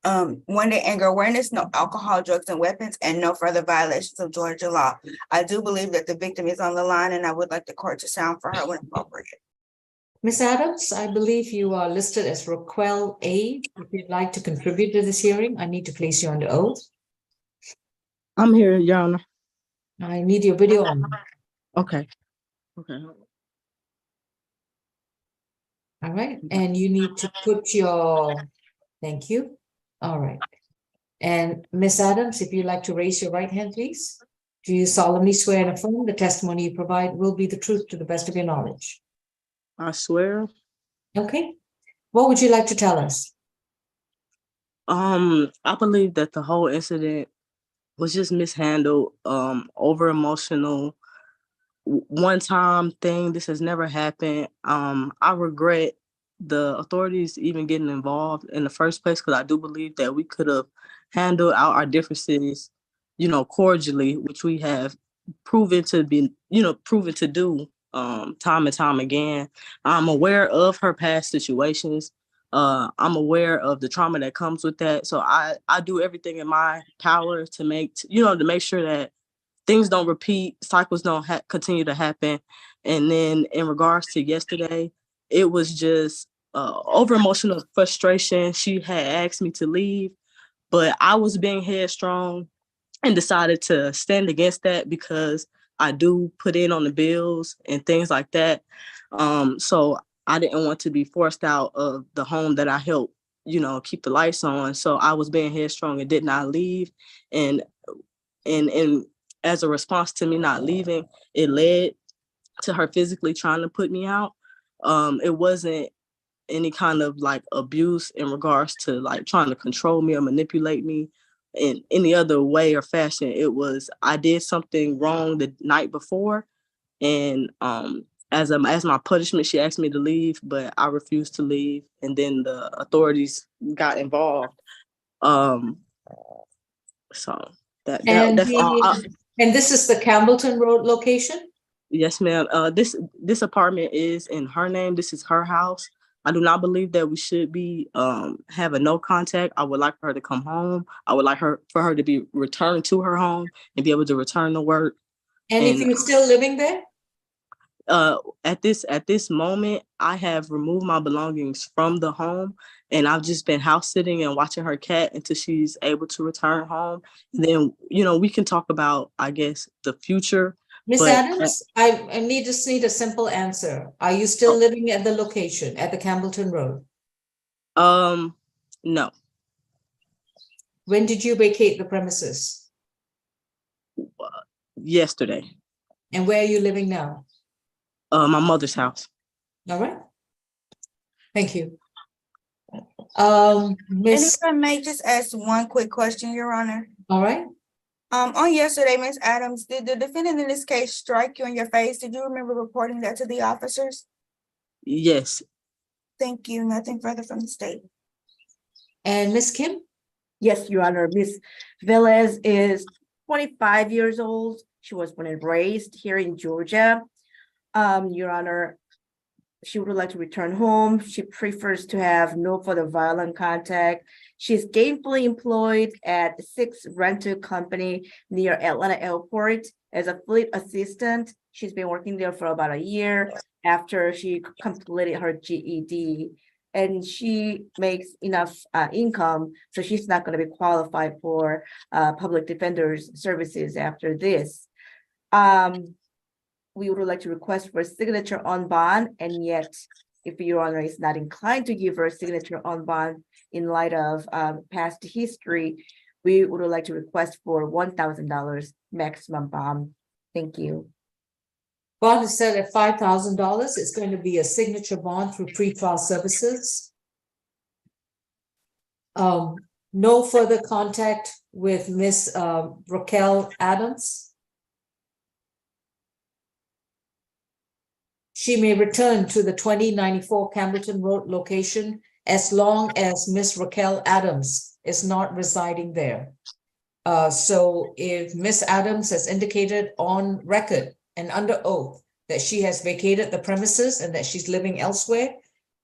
1-day anger awareness, no alcohol, drugs, and weapons, and no further violations of Georgia law. I do believe that the victim is on the line, and I would like the court to sound for her when appropriate. Ms. Adams, I believe you are listed as Raquel A. If you'd like to contribute to this hearing, I need to place you under oath. I'm here, Your Honor. I need your video on. Okay. Okay. All right, and you need to put your, thank you. All right. And Ms. Adams, if you'd like to raise your right hand, please. Do you solemnly swear and affirm the testimony you provide will be the truth to the best of your knowledge? I swear. Okay. What would you like to tell us? I believe that the whole incident was just mishandled, over emotional, one time thing. This has never happened. I regret the authorities even getting involved in the first place, because I do believe that we could have handled out our differences, cordially, which we have proven to be, proven to do, time and time again. I'm aware of her past situations. I'm aware of the trauma that comes with that. So I do everything in my power to make sure that things don't repeat, cycles don't continue to happen. And then in regards to yesterday, it was just over emotional frustration. She had asked me to leave, but I was being headstrong and decided to stand against that because I do put in on the bills and things like that. So I didn't want to be forced out of the home that I helped, keep the lights on. So I was being headstrong and did not leave. And as a response to me not leaving, it led to her physically trying to put me out. It wasn't any kind of like abuse in regards to like trying to control me or manipulate me in any other way or fashion. It was, I did something wrong the night before, and as my punishment, she asked me to leave, but I refused to leave, and then the authorities got involved. So that's all. And this is the Campbellton Road location? Yes, ma'am. This apartment is in her name. This is her house. I do not believe that we should be have a no contact. I would like for her to come home. I would like for her to be returned to her home and be able to return to work. And if you're still living there? At this moment, I have removed my belongings from the home, and I've just been house sitting and watching her cat until she's able to return home. And then, we can talk about, I guess, the future. Ms. Adams, I just need a simple answer. Are you still living at the location at the Campbellton Road? No. When did you vacate the premises? Yesterday. And where are you living now? My mother's house. All right. Thank you. And if I may just ask one quick question, Your Honor. All right. On yesterday, Ms. Adams, did the defendant in this case strike you in your face? Did you remember reporting that to the officers? Yes. Thank you. Nothing further from the state. And Ms. Kim? Yes, Your Honor. Ms. Velez is 25 years old. She was born and raised here in Georgia. Your Honor, she would like to return home. She prefers to have no further violent contact. She's gainfully employed at 6 rental company near Atlanta Airport as a fleet assistant. She's been working there for about a year after she completed her GED. And she makes enough income, so she's not going to be qualified for public defender's services after this. We would like to request for a signature on bond, and yet, if Your Honor is not inclined to give her a signature on bond in light of past history, we would like to request for $1,000 maximum bond. Thank you. Bond is set at $5,000. It's going to be a signature bond through pretrial services. No further contact with Miss Raquel Adams. She may return to the 2094 Campbellton Road location as long as Miss Raquel Adams is not residing there. So if Miss Adams has indicated on record and under oath that she has vacated the premises and that she's living elsewhere,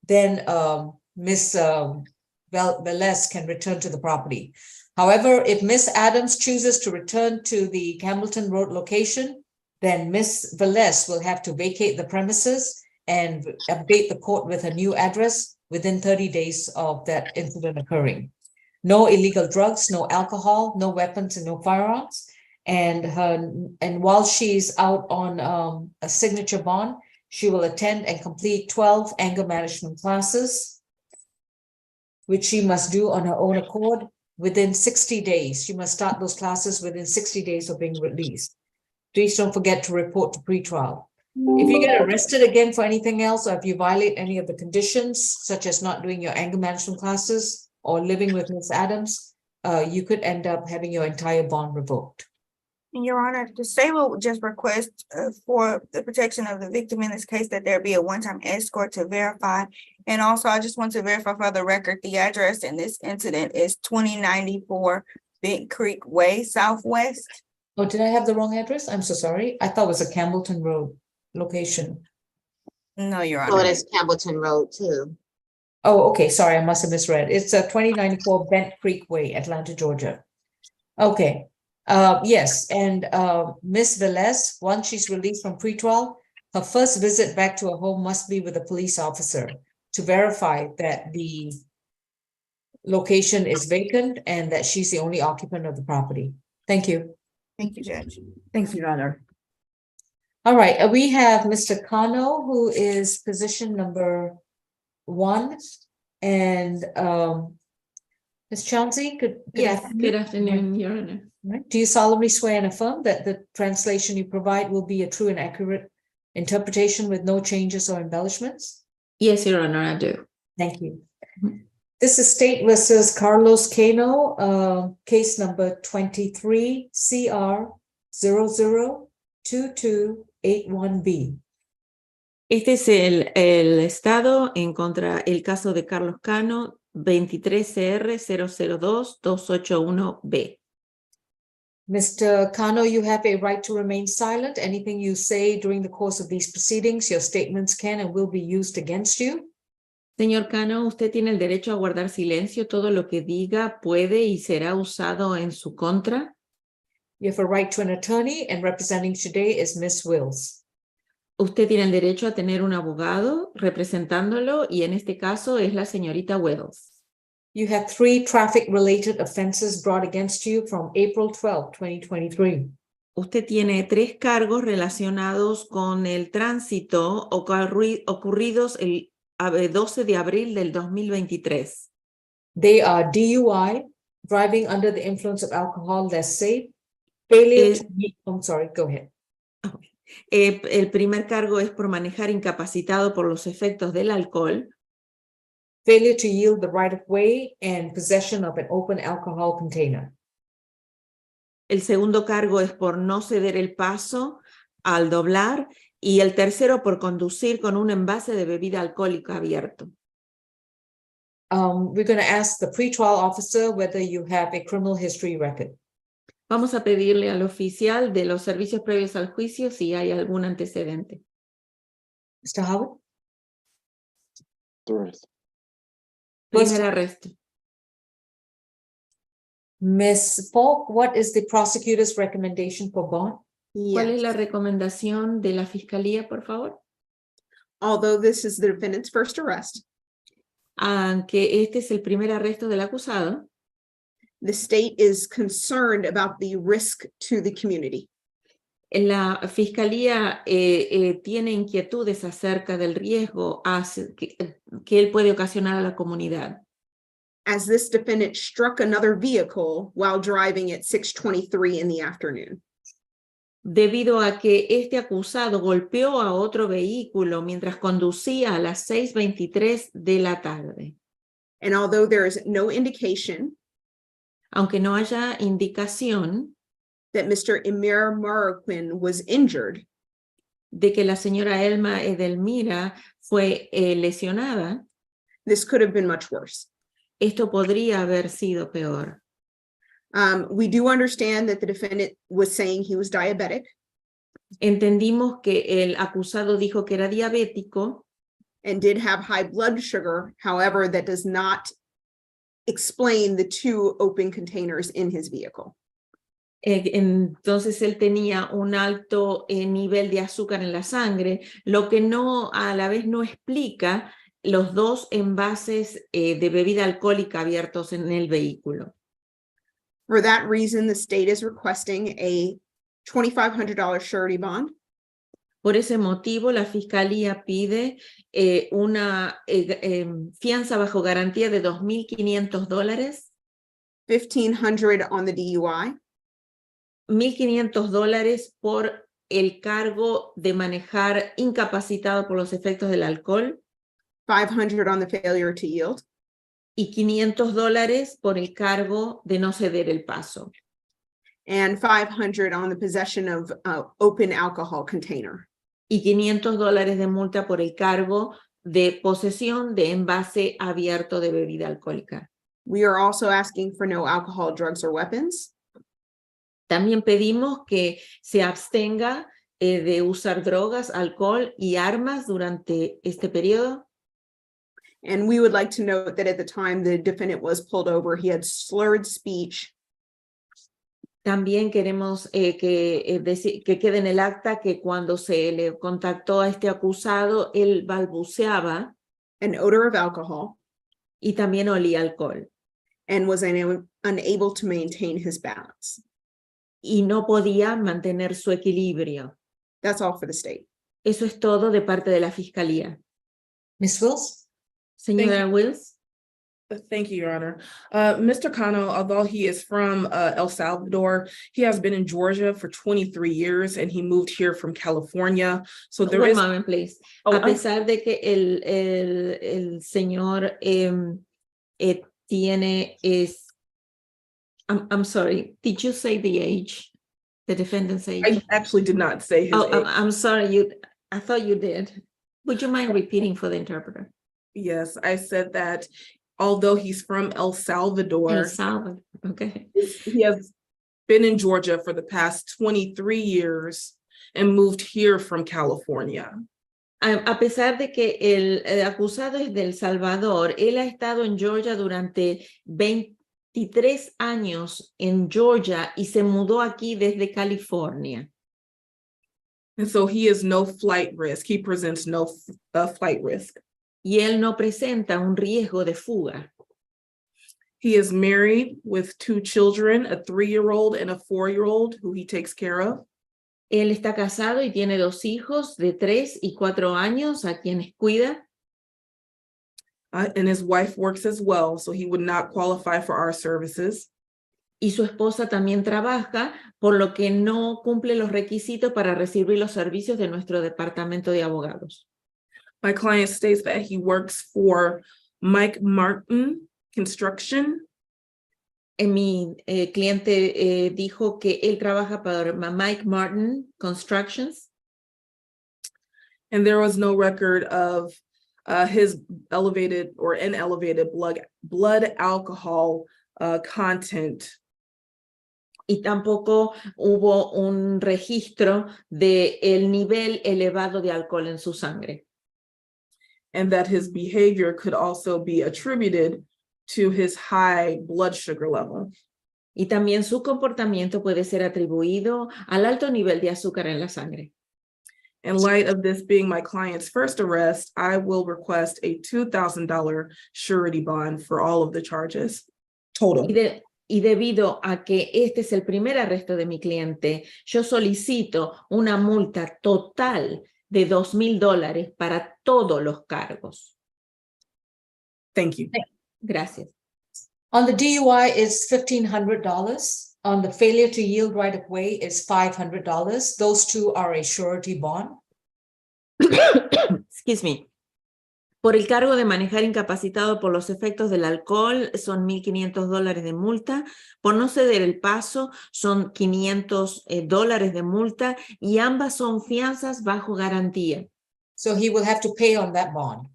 then Miss Velez can return to the property. However, if Miss Adams chooses to return to the Campbellton Road location, then Miss Velez will have to vacate the premises and update the court with a new address within 30 days of that incident occurring. No illegal drugs, no alcohol, no weapons, and no firearms. And while she's out on a signature bond, she will attend and complete 12 anger management classes, which she must do on her own accord within 60 days. She must start those classes within 60 days of being released. Please don't forget to report to pretrial. If you get arrested again for anything else, or if you violate any of the conditions, such as not doing your anger management classes or living with Ms. Adams, you could end up having your entire bond revoked. Your Honor, the state will just request for the protection of the victim in this case that there be a one-time escort to verify. And also, I just want to verify for the record, the address in this incident is 2094 Big Creek Way Southwest. Oh, did I have the wrong address? I'm so sorry. I thought it was a Campbellton Road location. No, Your So Honor. it is Campbellton Road too. Oh, okay, sorry, I must have misread. It's 2094 Bent Creek Way, Atlanta, Georgia. Okay, yes, and Ms. Velez, once she's released from pretrial, her first visit back to her home must be with a police officer to verify that the location is vacant and that she's the only occupant of the property. Thank you. Thank you, Judge. Thanks, Your Honor. All right, we have Mr. Kano, who is position number 1, and Ms. Chauncey, good afternoon, Your Honor. Right. Do you solemnly swear and affirm that the translation you provide will be a true and accurate interpretation with no changes or embellishments? Yes, Your Honor, I do. Thank you. This is State versus Carlos Cano, case number 23 CR 002281B. Este es el estado en contra el caso de Carlos Cano, 23CR002281B. Mr. Cano, you have a right to remain silent. Anything you say during the course of these proceedings, your statements can and will be used against you. Señor Cano, usted tiene el derecho a guardar silencio. Todo lo que diga puede y será usado en su contra. You have a right to an attorney, and representing today is Ms. Wills. Usted tiene el derecho a tener un abogado representándolo y en este caso es la señorita Wells. You have 3 traffic-related offenses brought against you from April 12, 2023. Usted tiene 3 cargos relacionados con el tránsito ocurridos el 12 de abril del 2023. They are DUI, driving under the influence of alcohol less safe, failure to meet, I'm sorry, go ahead. El primer cargo es por manejar incapacitado por los efectos del alcohol. Failure to yield the right of way and possession of an open alcohol container. El segundo cargo es por no ceder el paso al doblar y el tercero por conducir con un envase de bebida alcohólica abierto. We're going to ask the pretrial officer whether you have a criminal history record. Vamos a pedirle al oficial de los servicios previos al juicio si hay algún antecedente. Mr. Howard? Primer arresto. Ms. Falk, what is the prosecutor's recommendation for bond? ¿Cuál es la recomendación de la fiscalía, por favor? Although this is the defendant's first arrest, Aunque este es el primer arresto del acusado, the state is concerned about the risk to the community. la fiscalía tiene inquietudes acerca del riesgo que él puede ocasionar a la comunidad. As this defendant struck another vehicle while driving at 6:23 in the afternoon. Debido a que este acusado golpeó a otro vehículo mientras conducía a las 6:23 de la tarde. And although there is no indication aunque no haya indicación that Mr. Emir Marroquin was injured, de que la señora Elma Edelmira fue lesionada, this could have been much worse. Esto podría haber sido peor. We do understand that the defendant was saying he was diabetic. Entendimos que el acusado dijo que era diabético. And did have high blood sugar. However, that does not explain the 2 open containers in his vehicle. Entonces él tenía un alto nivel de azúcar en la sangre, lo que no a la vez no explica los 2 envases de bebida alcohólica abiertos en el vehículo. For that reason, the state is requesting a $2,500 surety bond. Por ese motivo, la fiscalía pide una fianza bajo garantía de $2,500. $1,500 on the DUI. $1,500 por el cargo de manejar incapacitado por los efectos del alcohol. $500 on the failure to yield. Y $500 por el cargo de no ceder el paso. And $500 on the possession of open alcohol container. Y $500 de multa por el cargo de posesión de envase abierto de bebida alcohólica. We are also asking for no alcohol, drugs, or weapons. También pedimos que se abstenga de usar drogas, alcohol y armas durante este periodo. And we would like to note that at the time the defendant was pulled over, he had slurred speech. También queremos que quede en el acta que cuando se le contactó a este acusado, él balbuceaba. An odor of alcohol. Y también olía alcohol. And was unable to maintain his balance. Y no podía mantener su equilibrio. That's all for the state. Eso es todo de parte de la Fiscalía. Ms. Wills? Señora Wills? Thank you, Your Honor. Mr. Cano, although he is from El Salvador, he has been in Georgia for 23 years and he moved here from California. So there One is... moment, please. Oh, a pesar de que el señor I'm sorry, did you say the age? The defendant's age? I actually did not say his age. I'm sorry, I thought you did. Would you mind repeating for the interpreter? Yes, I said that although he's from El Salvador, El Salvador, okay. He has been in Georgia for the past 23 years and moved here from California. A pesar de que el acusado es de El Salvador, él ha estado en Georgia durante 23 años en Georgia y se mudó aquí desde California. And so he is no flight risk. He presents no flight risk. Y él no presenta un riesgo de fuga. He is married with 2 children, a 3-year-old and a 4-year-old who he takes care of. Él está casado y tiene 2 hijos de 3 y 4 años a quienes cuida. And his wife works as well, so he would not qualify for our services. Y su esposa también trabaja, por lo que no cumple los requisitos para recibir los servicios de nuestro departamento de abogados. My client states that he works for Mike Martin Construction. Mi cliente dijo que él trabaja para Mike Martin Constructions. And there was no record of his elevated blood alcohol content. Y tampoco hubo un registro de el nivel elevado de alcohol en su sangre. And that his behavior could also be attributed to his high blood sugar level. Y también su comportamiento puede ser atribuido al alto nivel de azúcar en la sangre. In light of this being my client's first arrest, I will request a $2,000 surety bond for all of the charges total. Y debido a que este es el primer arresto de mi cliente, yo solicito una multa total de $2,000 para todos los cargos. Thank you. Gracias. On the DUI is $1,500. On the failure to yield right of way is $500. Those two are a surety bond. Excuse me. Por el cargo de manejar incapacitado por los efectos del alcohol son $1,500 de multa. Por no ceder el paso son $500 de multa y ambas son fianzas bajo garantía. So he will have to pay on that bond.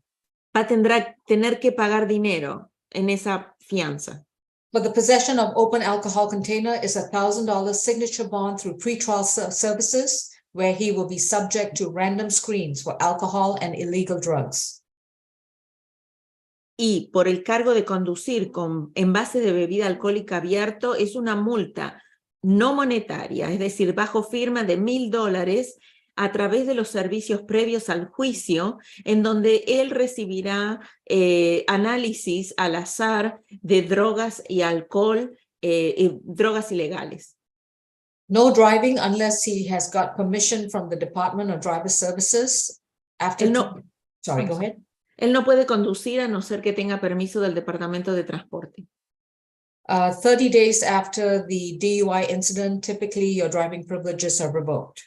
Tener que pagar dinero en esa fianza. But the possession of open alcohol container is a $1,000 signature bond through pretrial services, where he will be subject to random screens for alcohol and illegal drugs. Y por el cargo de conducir con envase de bebida alcohólica abierto es una multa no monetaria, es decir, bajo firma de $1,000 a través de los servicios previos al juicio, en donde él recibirá análisis al azar de drogas y alcohol, drogas ilegales. No driving unless he has got permission from the Department of Driver Services. After Sorry, go ahead. Él no puede conducir a no ser que tenga permiso del Departamento de Transporte. 30 days after the DUI incident, typically your driving privileges are revoked.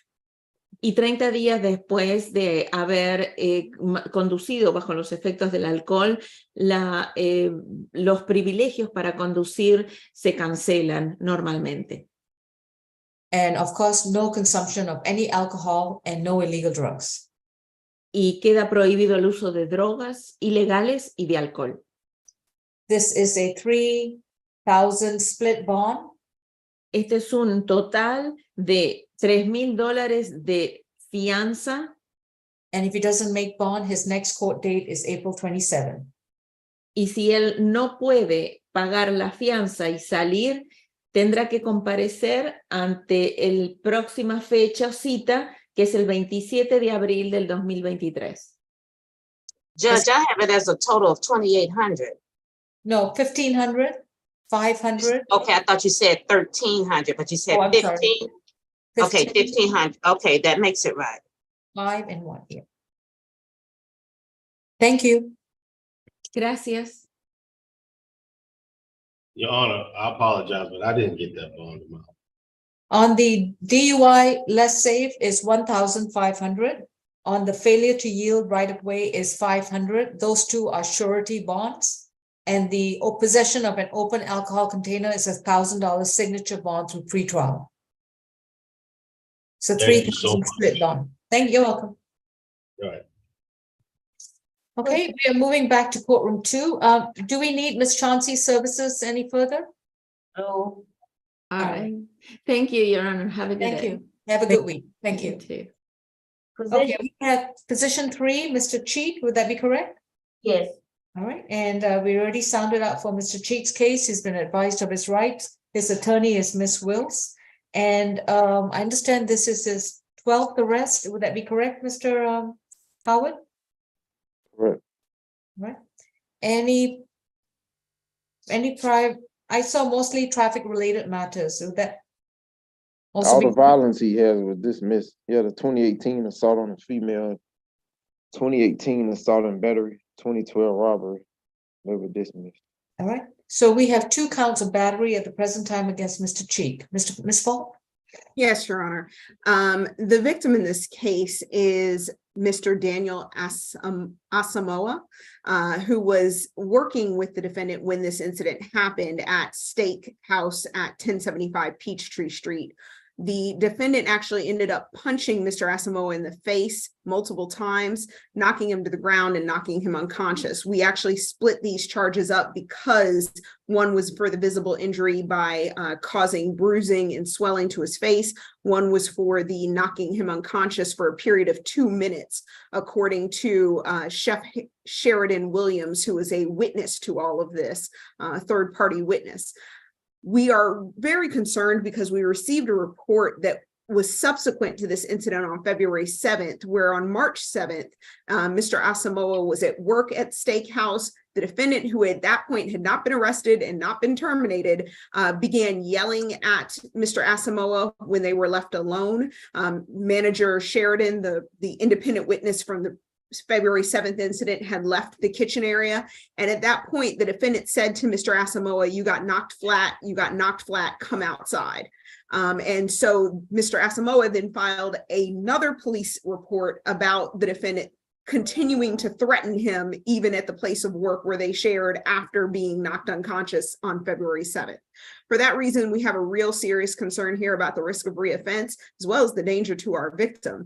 y 30 días después de haber conducido bajo los efectos del alcohol, los privilegios para conducir se cancelan normalmente. And of course, no consumption of any alcohol and no illegal drugs. Y queda prohibido el uso de drogas ilegales y de alcohol. This is a $3,000 split bond. Este es un total de $3,000 de fianza. And if he doesn't make bond, his next court date is April 27. Y si él no puede pagar la fianza y salir, tendrá que comparecer ante el próxima fecha o cita, que es el 27 de abril del 2023. Judge, I have it as a total of 2,800. No, 1,500, 500. Okay, I thought you said 1,300, but you said Oh, I'm 15. sorry. Okay, 1,500. Okay, that makes it right. 5 and 1 here. Thank you. Gracias. Your Honor, I apologize, but I didn't get that bond amount. On the DUI less safe is 1,500. On the failure to yield right of way is 500. Those two are surety bonds. And the possession of an open alcohol container is $1,000 signature bond through pre-trial. So Thank you so 3,000 much. split bond. Thank you. You're welcome. All right. Okay, we are moving back to courtroom 2. Do we need Ms. Chauncey's services any further? Oh. All right. Thank you, Your Honor. Have a good Thank day. you. Have a good week. Thank you. Too. Okay, we have position 3, Mr. Cheek. Would that be correct? Yes. All right, and we already sounded out for Mr. Cheek's case. He's been advised of his rights. His attorney is Miss Wills. And I understand this is his 12th arrest. Would that be correct, Mr. Howard? Correct. Right. Any prior, I saw mostly traffic related matters. Would that also All be the violence he has was dismissed. He had a 2018 assault on a female, 2018 assault and battery, 2012 robbery. They were dismissed. all right? So we have 2 counts of battery at the present time against Mr. Cheek. Ms. Falk? Yes, Your Honor. The victim in this case is Mr. Daniel Asamoah, who was working with the defendant when this incident happened at Steakhouse at 1075 Peachtree Street. The defendant actually ended up punching Mr. Asamoah in the face multiple times, knocking him to the ground and knocking him unconscious. We actually split these charges up because one was for the visible injury by causing bruising and swelling to his face. One was for the knocking him unconscious for a period of 2 minutes, according to Chef Sheridan Williams, who was a witness to all of this, third-party witness. We are very concerned because we received a report that was subsequent to this incident on February 7th, where on March 7th, Mr. Asamoah was at work at Steakhouse. The defendant, who at that point had not been arrested and not been terminated, began yelling at Mr. Asamoah when they were left alone. Manager Sheridan, the independent witness from the February 7th incident, had left the kitchen area. And at that point, the defendant said to Mr. Asamoah, "You got knocked flat, come outside." And so Mr. Asamoah then filed another police report about the defendant continuing to threaten him even at the place of work where they shared after being knocked unconscious on February 7th. For that reason, we have a real serious concern here about the risk of reoffense, as well as the danger to our victim.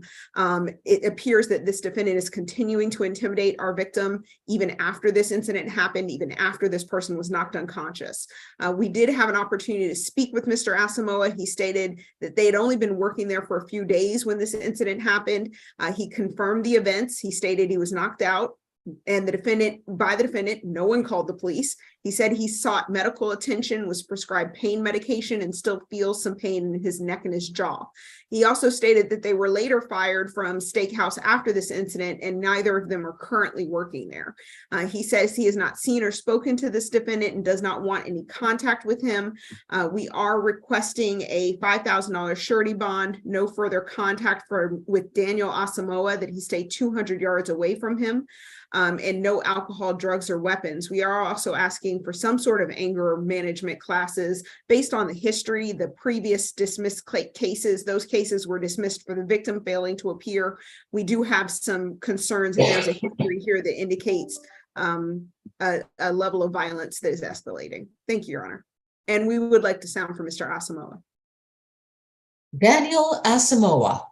It appears that this defendant is continuing to intimidate our victim even after this incident happened, even after this person was knocked unconscious. We did have an opportunity to speak with Mr. Asamoah. He stated that they had only been working there for a few days when this incident happened. He confirmed the events. He stated he was knocked out. And the defendant, no one called the police. He said he sought medical attention, was prescribed pain medication, and still feels some pain in his neck and his jaw. He also stated that they were later fired from Steakhouse after this incident, and neither of them are currently working there. He says he has not seen or spoken to this defendant and does not want any contact with him. We are requesting a $5,000 surety bond, no further contact with Daniel Asamoah, that he stay 200 yards away from him, and no alcohol, drugs, or weapons. We are also asking asking for some sort of anger management classes based on the history, the previous dismissed cases. Those cases were dismissed for the victim failing to appear. We do have some concerns, and there's a history here that indicates a level of violence that is escalating. Thank you, Your Honor. And we would like to sound for Mr. Asamoah. Daniel Asamoah.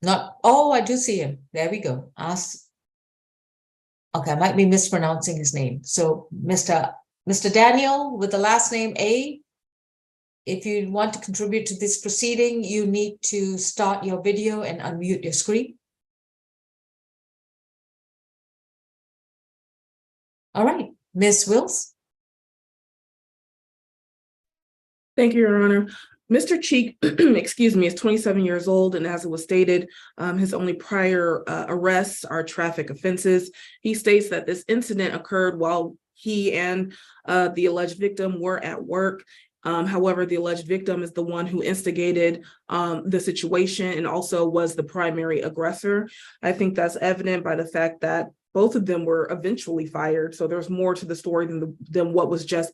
Not, oh, I do see him. There we go. Okay, I might be mispronouncing his name. So Mr. Daniel with the last name A, if you want to contribute to this proceeding, you need to start your video and unmute your screen. All right, Ms. Wills. Thank you, Your Honor. Mr. Cheek, excuse me, is 27 years old, and as it was stated, his only prior arrests are traffic offenses. He states that this incident occurred while he and the alleged victim were at work. However, the alleged victim is the one who instigated the situation and also was the primary aggressor. I think that's evident by the fact that both of them were eventually fired. So there's more to the story than what was just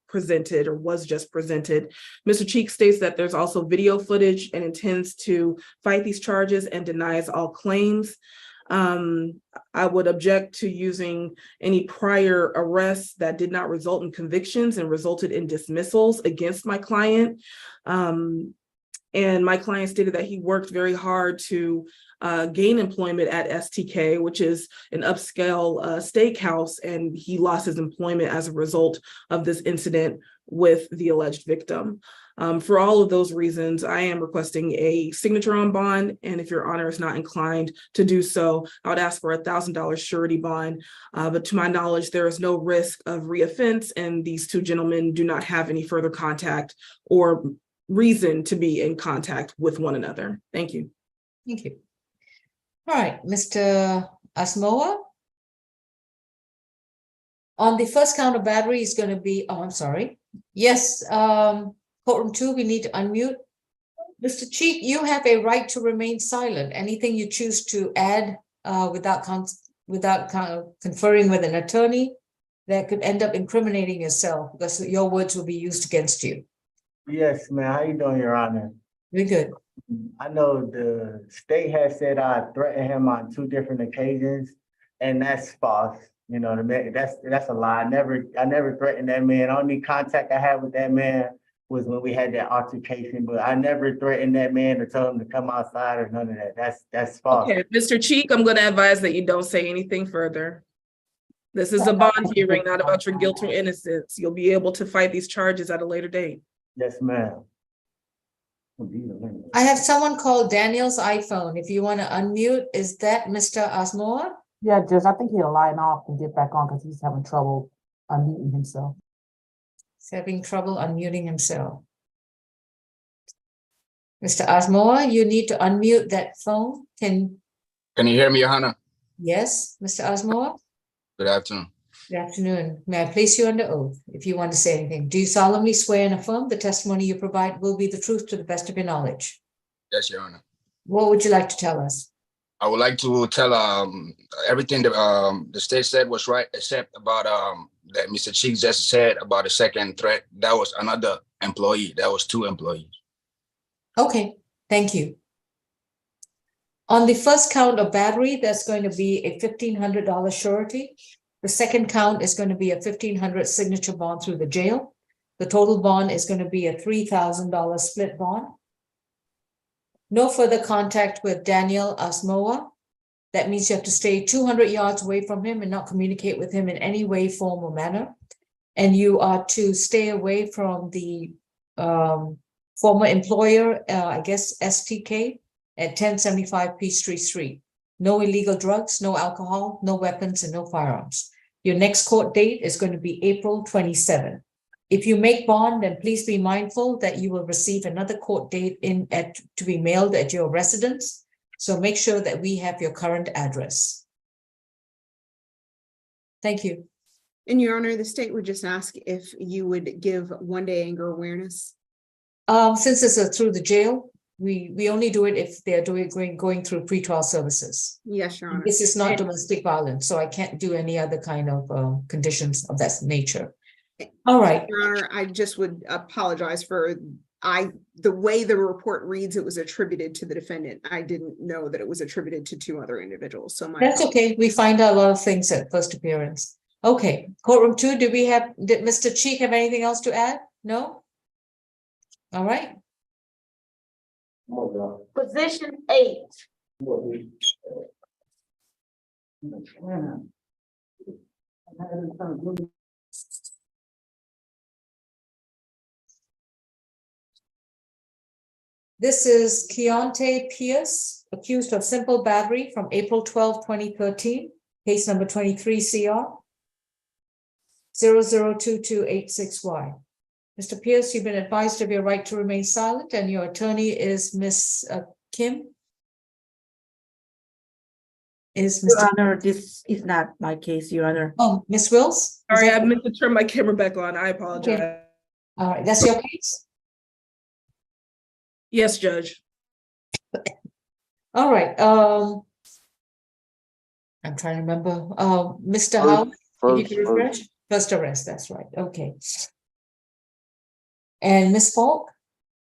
presented or was just presented. Mr. Cheek states that there's also video footage and intends to fight these charges and denies all claims. I would object to using any prior arrests that did not result in convictions and resulted in dismissals against my client. And my client stated that he worked very hard to gain employment at STK, which is an upscale steakhouse, and he lost his employment as a result of this incident with the alleged victim. For all of those reasons, I am requesting a signature on bond, and if Your Honor is not inclined to do so, I would ask for $1,000 surety bond. But to my knowledge, there is no risk of reoffense, and these two gentlemen do not have any further contact or reason to be in contact with one another. Thank you. Thank you. All right, Mr. Asamoah. On the first count of battery is going to be, oh, I'm sorry. Yes, courtroom 2, we need to unmute. Mr. Cheek, you have a right to remain silent. Anything you choose to add without conferring with an attorney that could end up incriminating yourself because your words will be used against you. Yes, ma'am. How you doing, Your Honor? We're good. I know the state has said I threatened him on 2 different occasions, and that's false. You know, that's a lie. I never threatened that man. Only contact I had with that man was when we had that altercation, but I never threatened that man or told him to come outside or none of that. That's false. Okay, Mr. Cheek, I'm going to advise that you don't say anything further. This is a bond hearing, not about your guilt or innocence. You'll be able to fight these charges at a later date. Yes, ma'am. I have someone called Daniel's iPhone. If you want to unmute, is that Mr. Asamoah? Yeah, Judge, I think he'll line off and get back on because he's having trouble unmuting himself. He's having trouble unmuting himself. Mr. Asamoah, you need to unmute that phone. Can you hear me, Johanna? Yes, Mr. Asamoah? Good afternoon. Good afternoon. May I place you under oath if you want to say anything? Do you solemnly swear and affirm the testimony you provide will be the truth to the best of your knowledge? Yes, Your Honor. What would you like to tell us? I would like to tell everything that the state said was right, except about that Mr. Cheek just said about the second threat. That was another employee. That was 2 employees. Okay, thank you. On the first count of battery, that's going to be a $1,500 surety. The second count is going to be a $1,500 signature bond through the jail. The total bond is going to be a $3,000 split bond. No further contact with Daniel Asamoah. That means you have to stay 200 yards away from him and not communicate with him in any way, form, or manner. And you are to stay away from the former employer, I guess STK, at 1075 Peachtree Street. No illegal drugs, no alcohol, no weapons, and no firearms. Your next court date is going to be April 27. If you make bond, then please be mindful that you will receive another court date to be mailed at your residence. So make sure that we have your current address. Thank you. In Your Honor, the state would just ask if you would give one-day anger awareness. Since it's through the jail, We only do it if they're going through pretrial services. Yes, Your Honor. This is not And- domestic violence, so I can't do any other kind of conditions of that nature. All right. Your Honor, I just would apologize for, the way the report reads, it was attributed to the defendant. I didn't know that it was attributed to two other individuals, so my. That's okay. We find out a lot of things at first appearance. Okay, courtroom 2, did Mr. Cheek have anything else to add? No? All right. Position 8. This is Keontae Pierce, accused of simple battery from April 12, 2013, case number 23 CR 002286Y. Mr. Pierce, you've been advised of your right to remain silent, and your attorney is Miss Kim. Is Your Mr. Honor, this is not my case, Your Honor. Oh, Miss Wills? Sorry, I meant to turn my camera back on. I apologize. Okay. All right, that's your case? Yes, Judge. All right, I'm trying to remember, Mr. Howard, if you could refresh? First arrest, that's right, okay. And Miss Falk?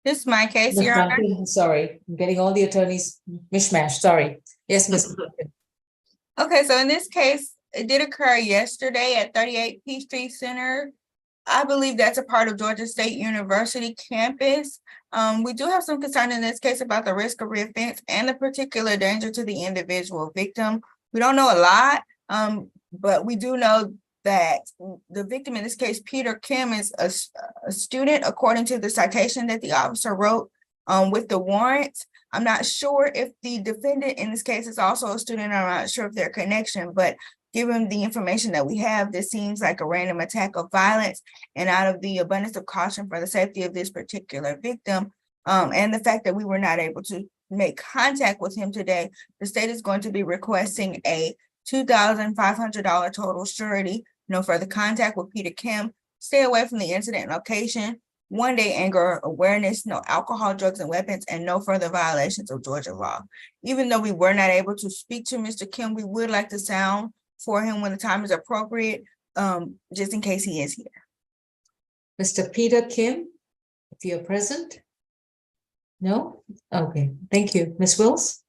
This is my case, Miss Your Honor. Duncan, sorry, I'm getting all the attorneys mishmash, sorry. Yes, Miss. Duncan. Okay, so in this case, it did occur yesterday at 38 Peachtree Center. I believe that's a part of Georgia State University campus. We do have some concern in this case about the risk of reoffense and the particular danger to the individual victim. We don't know a lot, but we do know that the victim in this case, Peter Kim, is a student, according to the citation that the officer wrote with the warrant. I'm not sure if the defendant in this case is also a student. I'm not sure of their connection, but given the information that we have, this seems like a random attack of violence, and out of the abundance of caution for the safety of this particular victim, and the fact that we were not able to make contact with him today, the state is going to be requesting a $2,500 total surety. No further contact with Peter Kim. Stay away from the incident location. 1-day anger awareness, no alcohol, drugs, and weapons, and no further violations of Georgia law. Even though we were not able to speak to Mr. Kim, we would like to sound for him when the time is appropriate, just in case he is here. Mr. Peter Kim, if you're present? No? Okay, thank you. Miss Wills?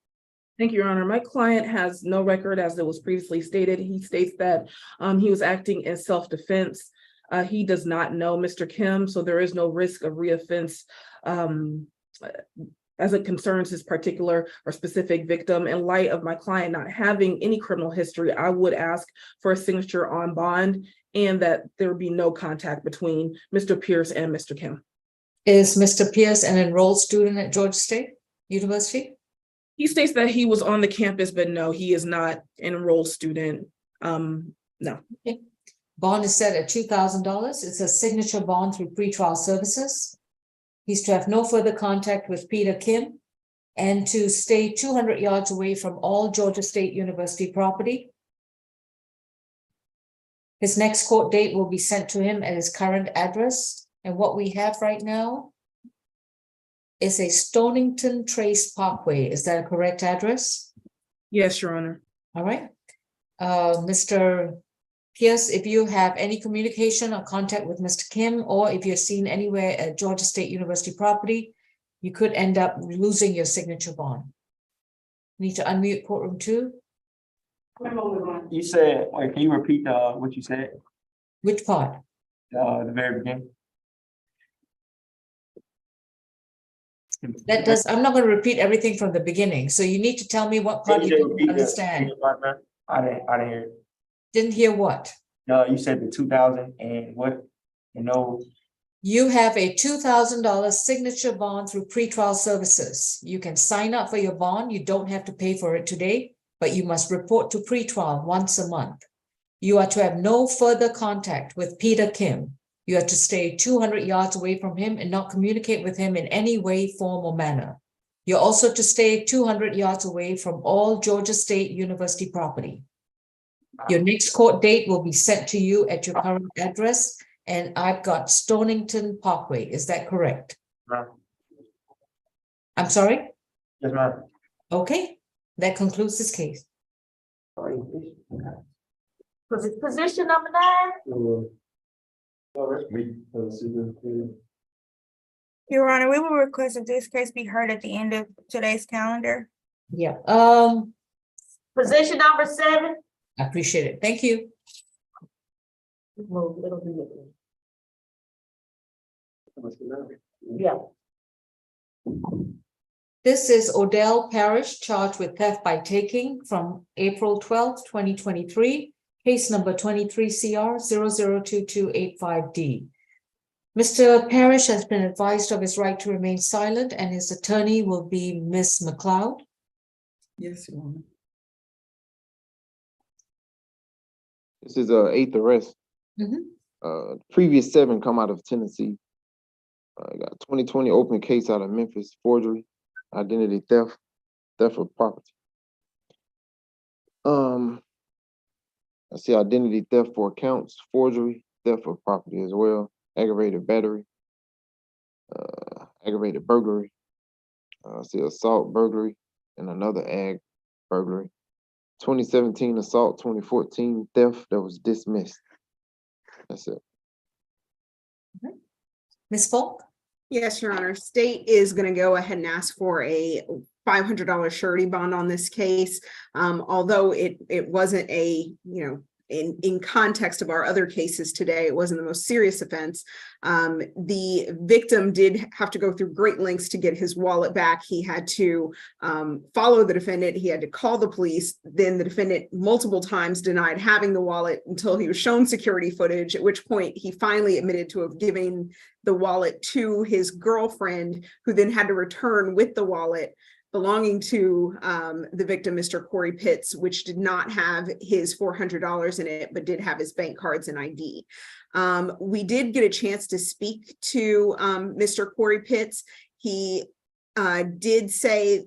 Thank you, Your Honor. My client has no record, as it was previously stated. He states that he was acting in self-defense. He does not know Mr. Kim, so there is no risk of reoffense as it concerns his particular or specific victim. In light of my client not having any criminal history, I would ask for a signature on bond and that there be no contact between Mr. Pierce and Mr. Kim. Is Mr. Pierce an enrolled student at Georgia State University? He states that he was on the campus, but no, he is not an enrolled student. No. Okay. Bond is set at $2,000. It's a signature bond through pretrial services. He's to have no further contact with Peter Kim and to stay 200 yards away from all Georgia State University property. His next court date will be sent to him at his current address. And what we have right now is a Stonington Trace Parkway. Is that a correct address? Yes, Your Honor. All right. Mr. Pierce, if you have any communication or contact with Mr. Kim, or if you're seen anywhere at Georgia State University property, you could end up losing your signature bond. Need to unmute courtroom 2. You said, wait, can you repeat what you said? Which part? The very beginning. That does, I'm not going to repeat everything from the beginning. So you need to tell me what part you didn't understand. I didn't hear it. Didn't hear what? No, you said the 2000 and what? You know. You have a $2,000 signature bond through pretrial services. You can sign up for your bond. You don't have to pay for it today, but you must report to pretrial once a month. You are to have no further contact with Peter Kim. You are to stay 200 yards away from him and not communicate with him in any way, form, or manner. You're also to stay 200 yards away from all Georgia State University property. Your next court date will be sent to you at your current address, and I've got Stonington Parkway. Is that correct? No. I'm sorry? Yes, ma'am. Okay, that concludes this case. Position number 9. Your Honor, we will request that this case be heard at the end of today's calendar. Yeah, Position number 7. I appreciate it. Thank you. Yeah. This is Odell Parrish charged with theft by taking from April 12th, 2023, case number 23 CR 002285D. Mr. Parrish has been advised of his right to remain silent, and his attorney will be Ms. McLeod. Yes, Your Honor. This is a 8th arrest. Previous 7 come out of Tennessee. I got 2020 open case out of Memphis, forgery, identity theft, theft of property. I see identity theft 4 counts, forgery, theft of property as well, aggravated battery, aggravated burglary. I see assault, burglary, and another ag burglary. 2017 assault, 2014 theft that was dismissed. That's it. Ms. Falk? Yes, Your Honor. State is going to go ahead and ask for a $500 surety bond on this case. Although it wasn't a, in context of our other cases today, it wasn't the most serious offense. The victim did have to go through great lengths to get his wallet back. He had to follow the defendant. He had to call the police. Then the defendant multiple times denied having the wallet until he was shown security footage, at which point he finally admitted to have given the wallet to his girlfriend, who then had to return with the wallet belonging to the victim, Mr. Corey Pitts, which did not have his $400 in it, but did have his bank cards and ID. We did get a chance to speak to Mr. Corey Pitts. He did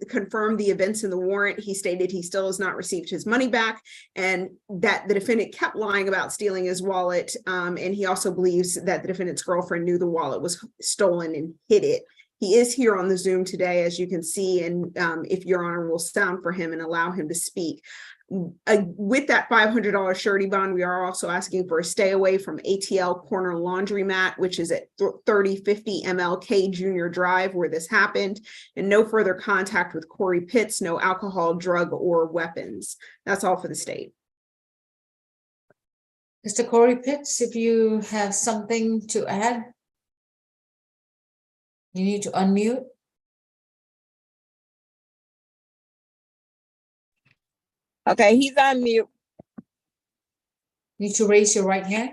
confirm the events in the warrant. He stated he still has not received his money back, and that the defendant kept lying about stealing his wallet. And he also believes that the defendant's girlfriend knew the wallet was stolen and hid it. He is here on the Zoom today, as you can see, and if Your Honor will sound for him and allow him to speak. With that $500 surety bond, we are also asking for a stay away from ATL Corner Laundromat, which is at 3050 MLK Junior Drive, where this happened, and no further contact with Corey Pitts, no alcohol, drug, or weapons. That's all for the state. Mr. Corey Pitts, if you have something to add, you need to unmute. Okay, he's on mute. Need to raise your right hand.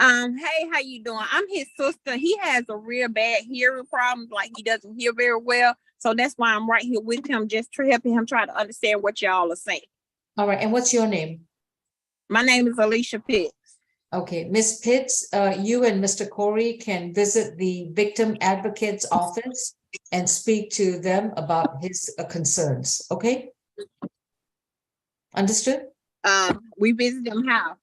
Hey, how you doing? I'm his sister. He has a real bad hearing problem, like he doesn't hear very well. So that's why I'm right here with him, just helping him try to understand what y'all are saying. All right, and what's your name? My name is Alicia Pitts. Okay, Ms. Pitts, you and Mr. Corey can visit the victim advocate's office and speak to them about his concerns, okay? Understood? We visit them how?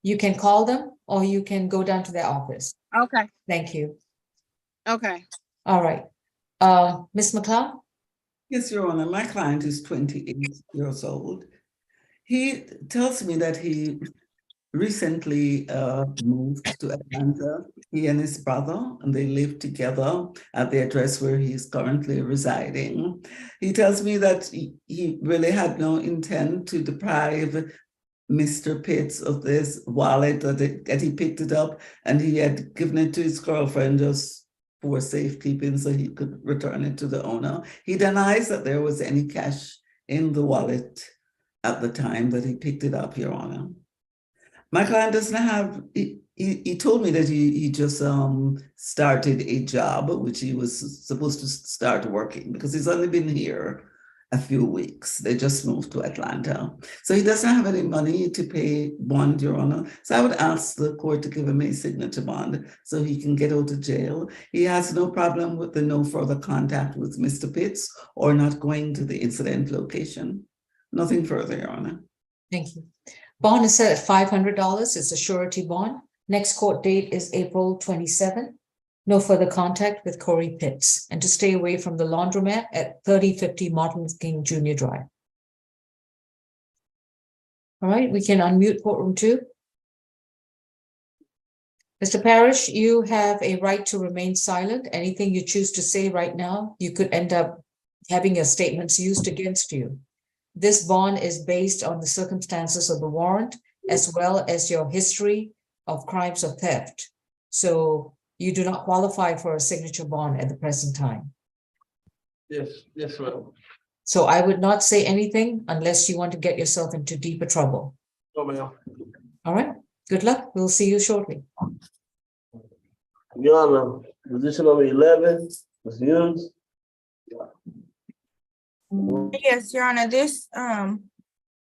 You can call them or you can go down to their office. Okay. Thank you. Okay. All right. Ms. McLeod? Yes, Your Honor, my client is 28 years old. He tells me that he recently moved to Atlanta, he and his brother, and they live together at the address where he's currently residing. He tells me that he really had no intent to deprive Mr. Pitts of this wallet, that he picked it up and he had given it to his girlfriend just for safekeeping so he could return it to the owner. He denies that there was any cash in the wallet at the time that he picked it up, Your Honor. My client doesn't have, he told me that he just started a job, which he was supposed to start working because he's only been here a few weeks. They just moved to Atlanta. So he doesn't have any money to pay bond, Your Honor. So I would ask the court to give him a signature bond so he can get out of jail. He has no problem with the no further contact with Mr. Pitts or not going to the incident location. Nothing further, Your Honor. Thank you. Bond is set at $500. It's a surety bond. Next court date is April 27th. no further contact with Corey Pitts, and to stay away from the laundromat at 3050 Martin Luther King Jr. Drive. All right, we can unmute courtroom 2. Mr. Parrish, you have a right to remain silent. Anything you choose to say right now, you could end up having your statements used against you. This bond is based on the circumstances of the warrant, as well as your history of crimes of theft. So you do not qualify for a signature bond at the present time. Yes, ma'am. So I would not say anything unless you want to get yourself into deeper trouble. No, ma'am. All right, good luck. We'll see you shortly. Your Honor, position number 11, Ms. Hughes. Yes, Your Honor, this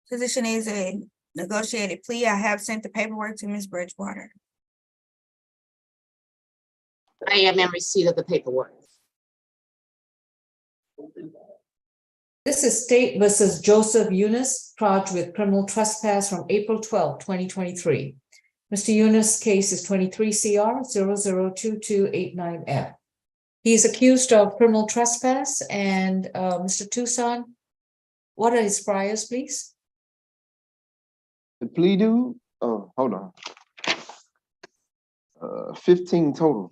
position is a negotiated plea. I have sent the paperwork to Ms. Bridgewater. I am in receipt of the paperwork. This is State versus Joseph Eunice, charged with criminal trespass from April 12, 2023. Mr. Eunice's case is 23 CR 002289F. He is accused of criminal trespass, and Mr. Tucson, what are his priors, please? The plea due, oh, hold on. 15 total.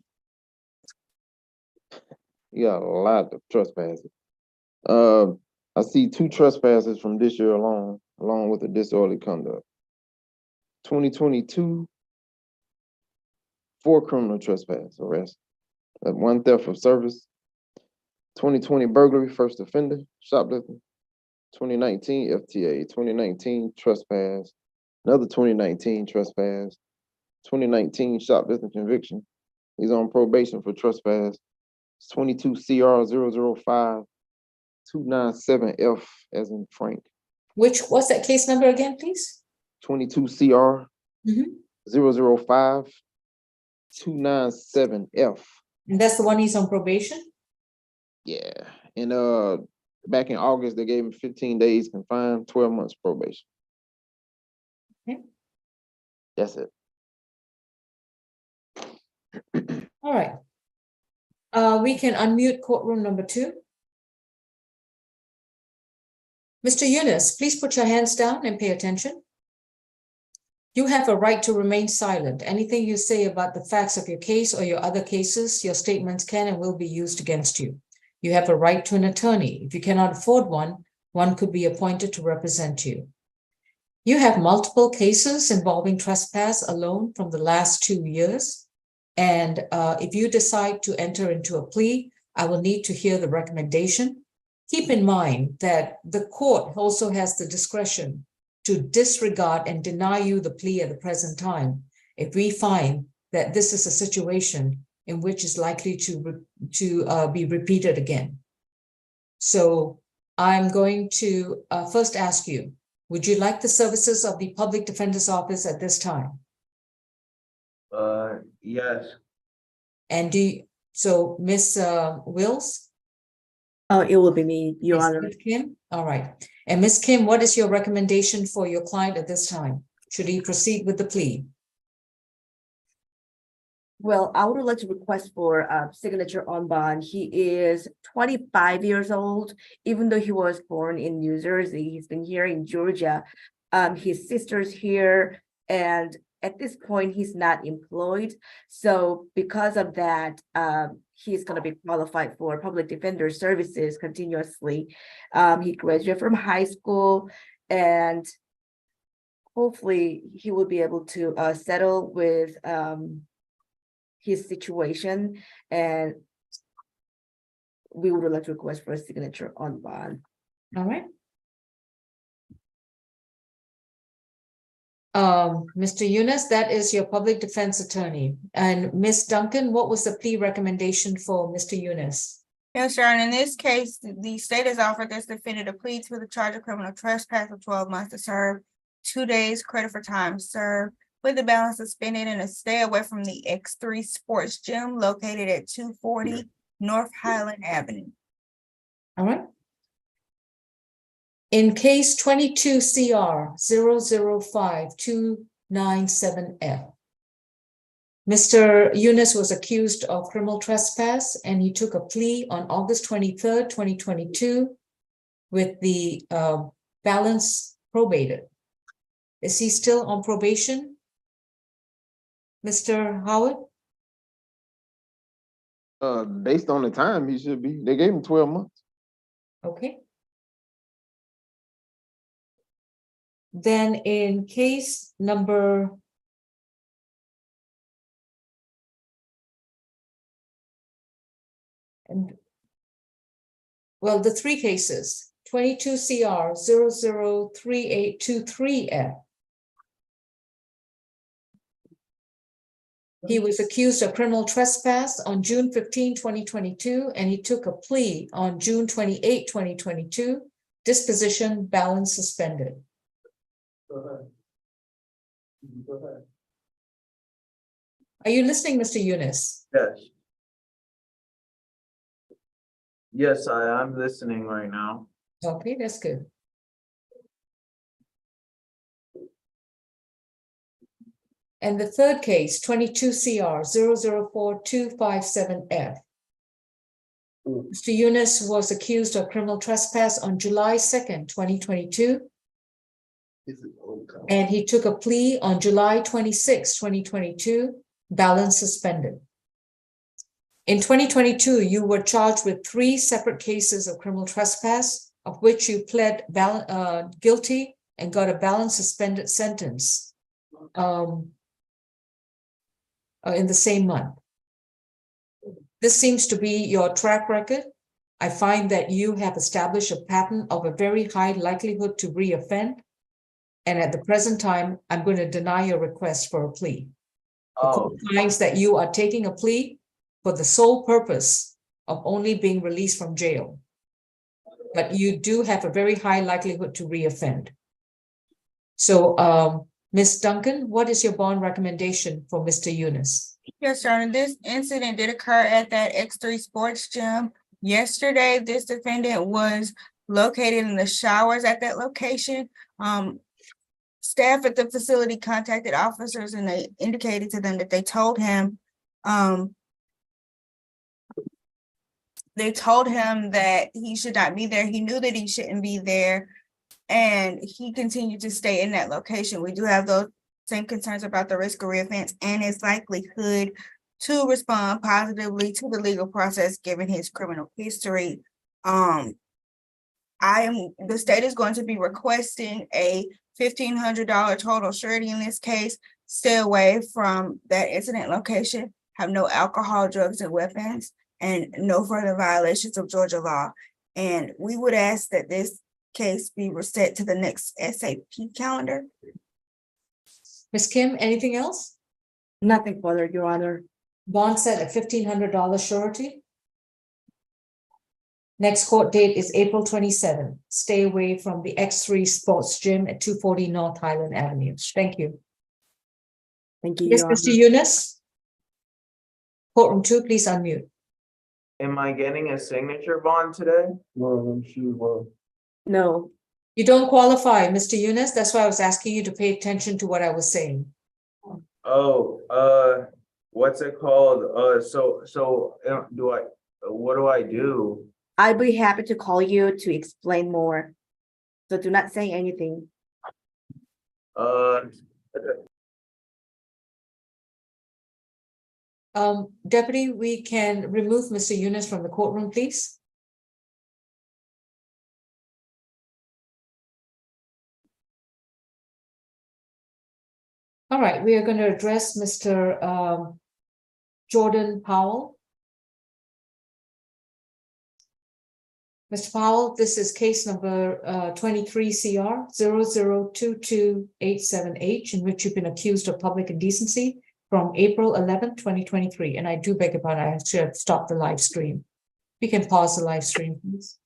You got a lot of trespasses. I see 2 trespasses from this year alone with the disorderly conduct. 2022, 4 criminal trespass arrests, 1 theft of service. 2020 burglary, first offender, shoplifting. 2019 FTA, 2019 trespass, another 2019 trespass, 2019 shoplifting conviction. He's on probation for trespass. It's 22 CR 005 297F as in Frank. What's that case number again, please? 22 CR 005 297F. And that's the one he's on probation? Yeah. And back in August, they gave him 15 days confined, 12 months probation. Okay. That's it. All right. We can unmute courtroom number 2. Mr. Eunice, please put your hands down and pay attention. You have a right to remain silent. Anything you say about the facts of your case or your other cases, your statements can and will be used against you. You have a right to an attorney. If you cannot afford one, one could be appointed to represent you. You have multiple cases involving trespass alone from the last 2 years. And if you decide to enter into a plea, I will need to hear the recommendation. Keep in mind that the court also has the discretion to disregard and deny you the plea at the present time if we find that this is a situation in which is likely to be repeated again. So I'm going to first ask you, would you like the services of the Public Defender's Office at this time? Yes. And so Ms. Wills? It will be me, Your Ms. Honor. Kim? All right. And Ms. Kim, what is your recommendation for your client at this time? Should he proceed with the plea? Well, I would like to request for signature on bond. He is 25 years old, even though he was born in New Jersey. He's been here in Georgia. His sister's here, and at this point, he's not employed. So because of that, he's going to be qualified for public defender services continuously. He graduated from high school, and hopefully he will be able to settle with his situation, and we would like to request for a signature on bond. All right. Mr. Eunice, that is your public defense attorney. And Ms. Duncan, what was the plea recommendation for Mr. Eunice? Yes, Your Honor, in this case, the state has offered this defendant a plea to the charge of criminal trespass for 12 months to serve, 2 days credit for time served, with the balance suspended and a stay away from the X3 Sports Gym located at 240 North Highland Avenue. All right. In case 22 CR 005297F, Mr. Yunus was accused of criminal trespass and he took a plea on August 23rd, 2022 with the balance probated. Is he still on probation? Mr. Howard? Based on the time, he should be. They gave him 12 months. Okay. Then in case number the three cases, 22 CR 003823F. He was accused of criminal trespass on June 15, 2022, and he took a plea on June 28, 2022. Disposition, balance suspended. Go ahead. Go ahead. Are you listening, Mr. Yunus? Yes. Yes, I'm listening right now. Okay, that's good. And the third case, 22 CR 004257F. Mr. Yunus was accused of criminal trespass on July 2nd, 2022. And he took a plea on July 26, 2022, balance suspended. In 2022, you were charged with 3 separate cases of criminal trespass, of which you pled guilty and got a balance suspended sentence in the same month. This seems to be your track record. I find that you have established a pattern of a very high likelihood to reoffend. And at the present time, I'm going to deny your request for a plea. The court finds that you are taking a plea for the sole purpose of only being released from jail. But you do have a very high likelihood to reoffend. So, Ms. Duncan, what is your bond recommendation for Mr. Yunus? Yes, Your Honor, this incident did occur at that X3 Sports Gym. Yesterday, this defendant was located in the showers at that location. Staff at the facility contacted officers and they indicated to them that they told him that he should not be there. He knew that he shouldn't be there, and he continued to stay in that location. We do have those same concerns about the risk of reoffense and his likelihood to respond positively to the legal process given his criminal history. The state is going to be requesting a $1,500 total surety in this case. Stay away from that incident location, have no alcohol, drugs, and weapons, and no further violations of Georgia law. And we would ask that this case be reset to the next SAP calendar. Ms. Kim, anything else? Nothing further, Your Honor. Bond set at $1,500 surety. Next court date is April 27. Stay away from the X3 Sports Gym at 240 North Highland Avenue. Thank you. Thank you, Yes, Your Mr. Honor. Yunus. Courtroom 2, please unmute. Am I getting a signature bond today? No, she will. No. You don't qualify, Mr. Yunus. That's why I was asking you to pay attention to what I was saying. Oh, what's it called? What do I do? I'd be happy to call you to explain more. So do not say anything. Deputy, we can remove Mr. Yunus from the courtroom, please. All right, we are going to address Mr. Jordan Powell. Mr. Powell, this is case number 23 CR 002287H, in which you've been accused of public indecency from April 11, 2023. And I do beg your pardon, I should have stopped the live stream. We can pause the live stream, please.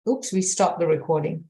Oops, we stopped the recording.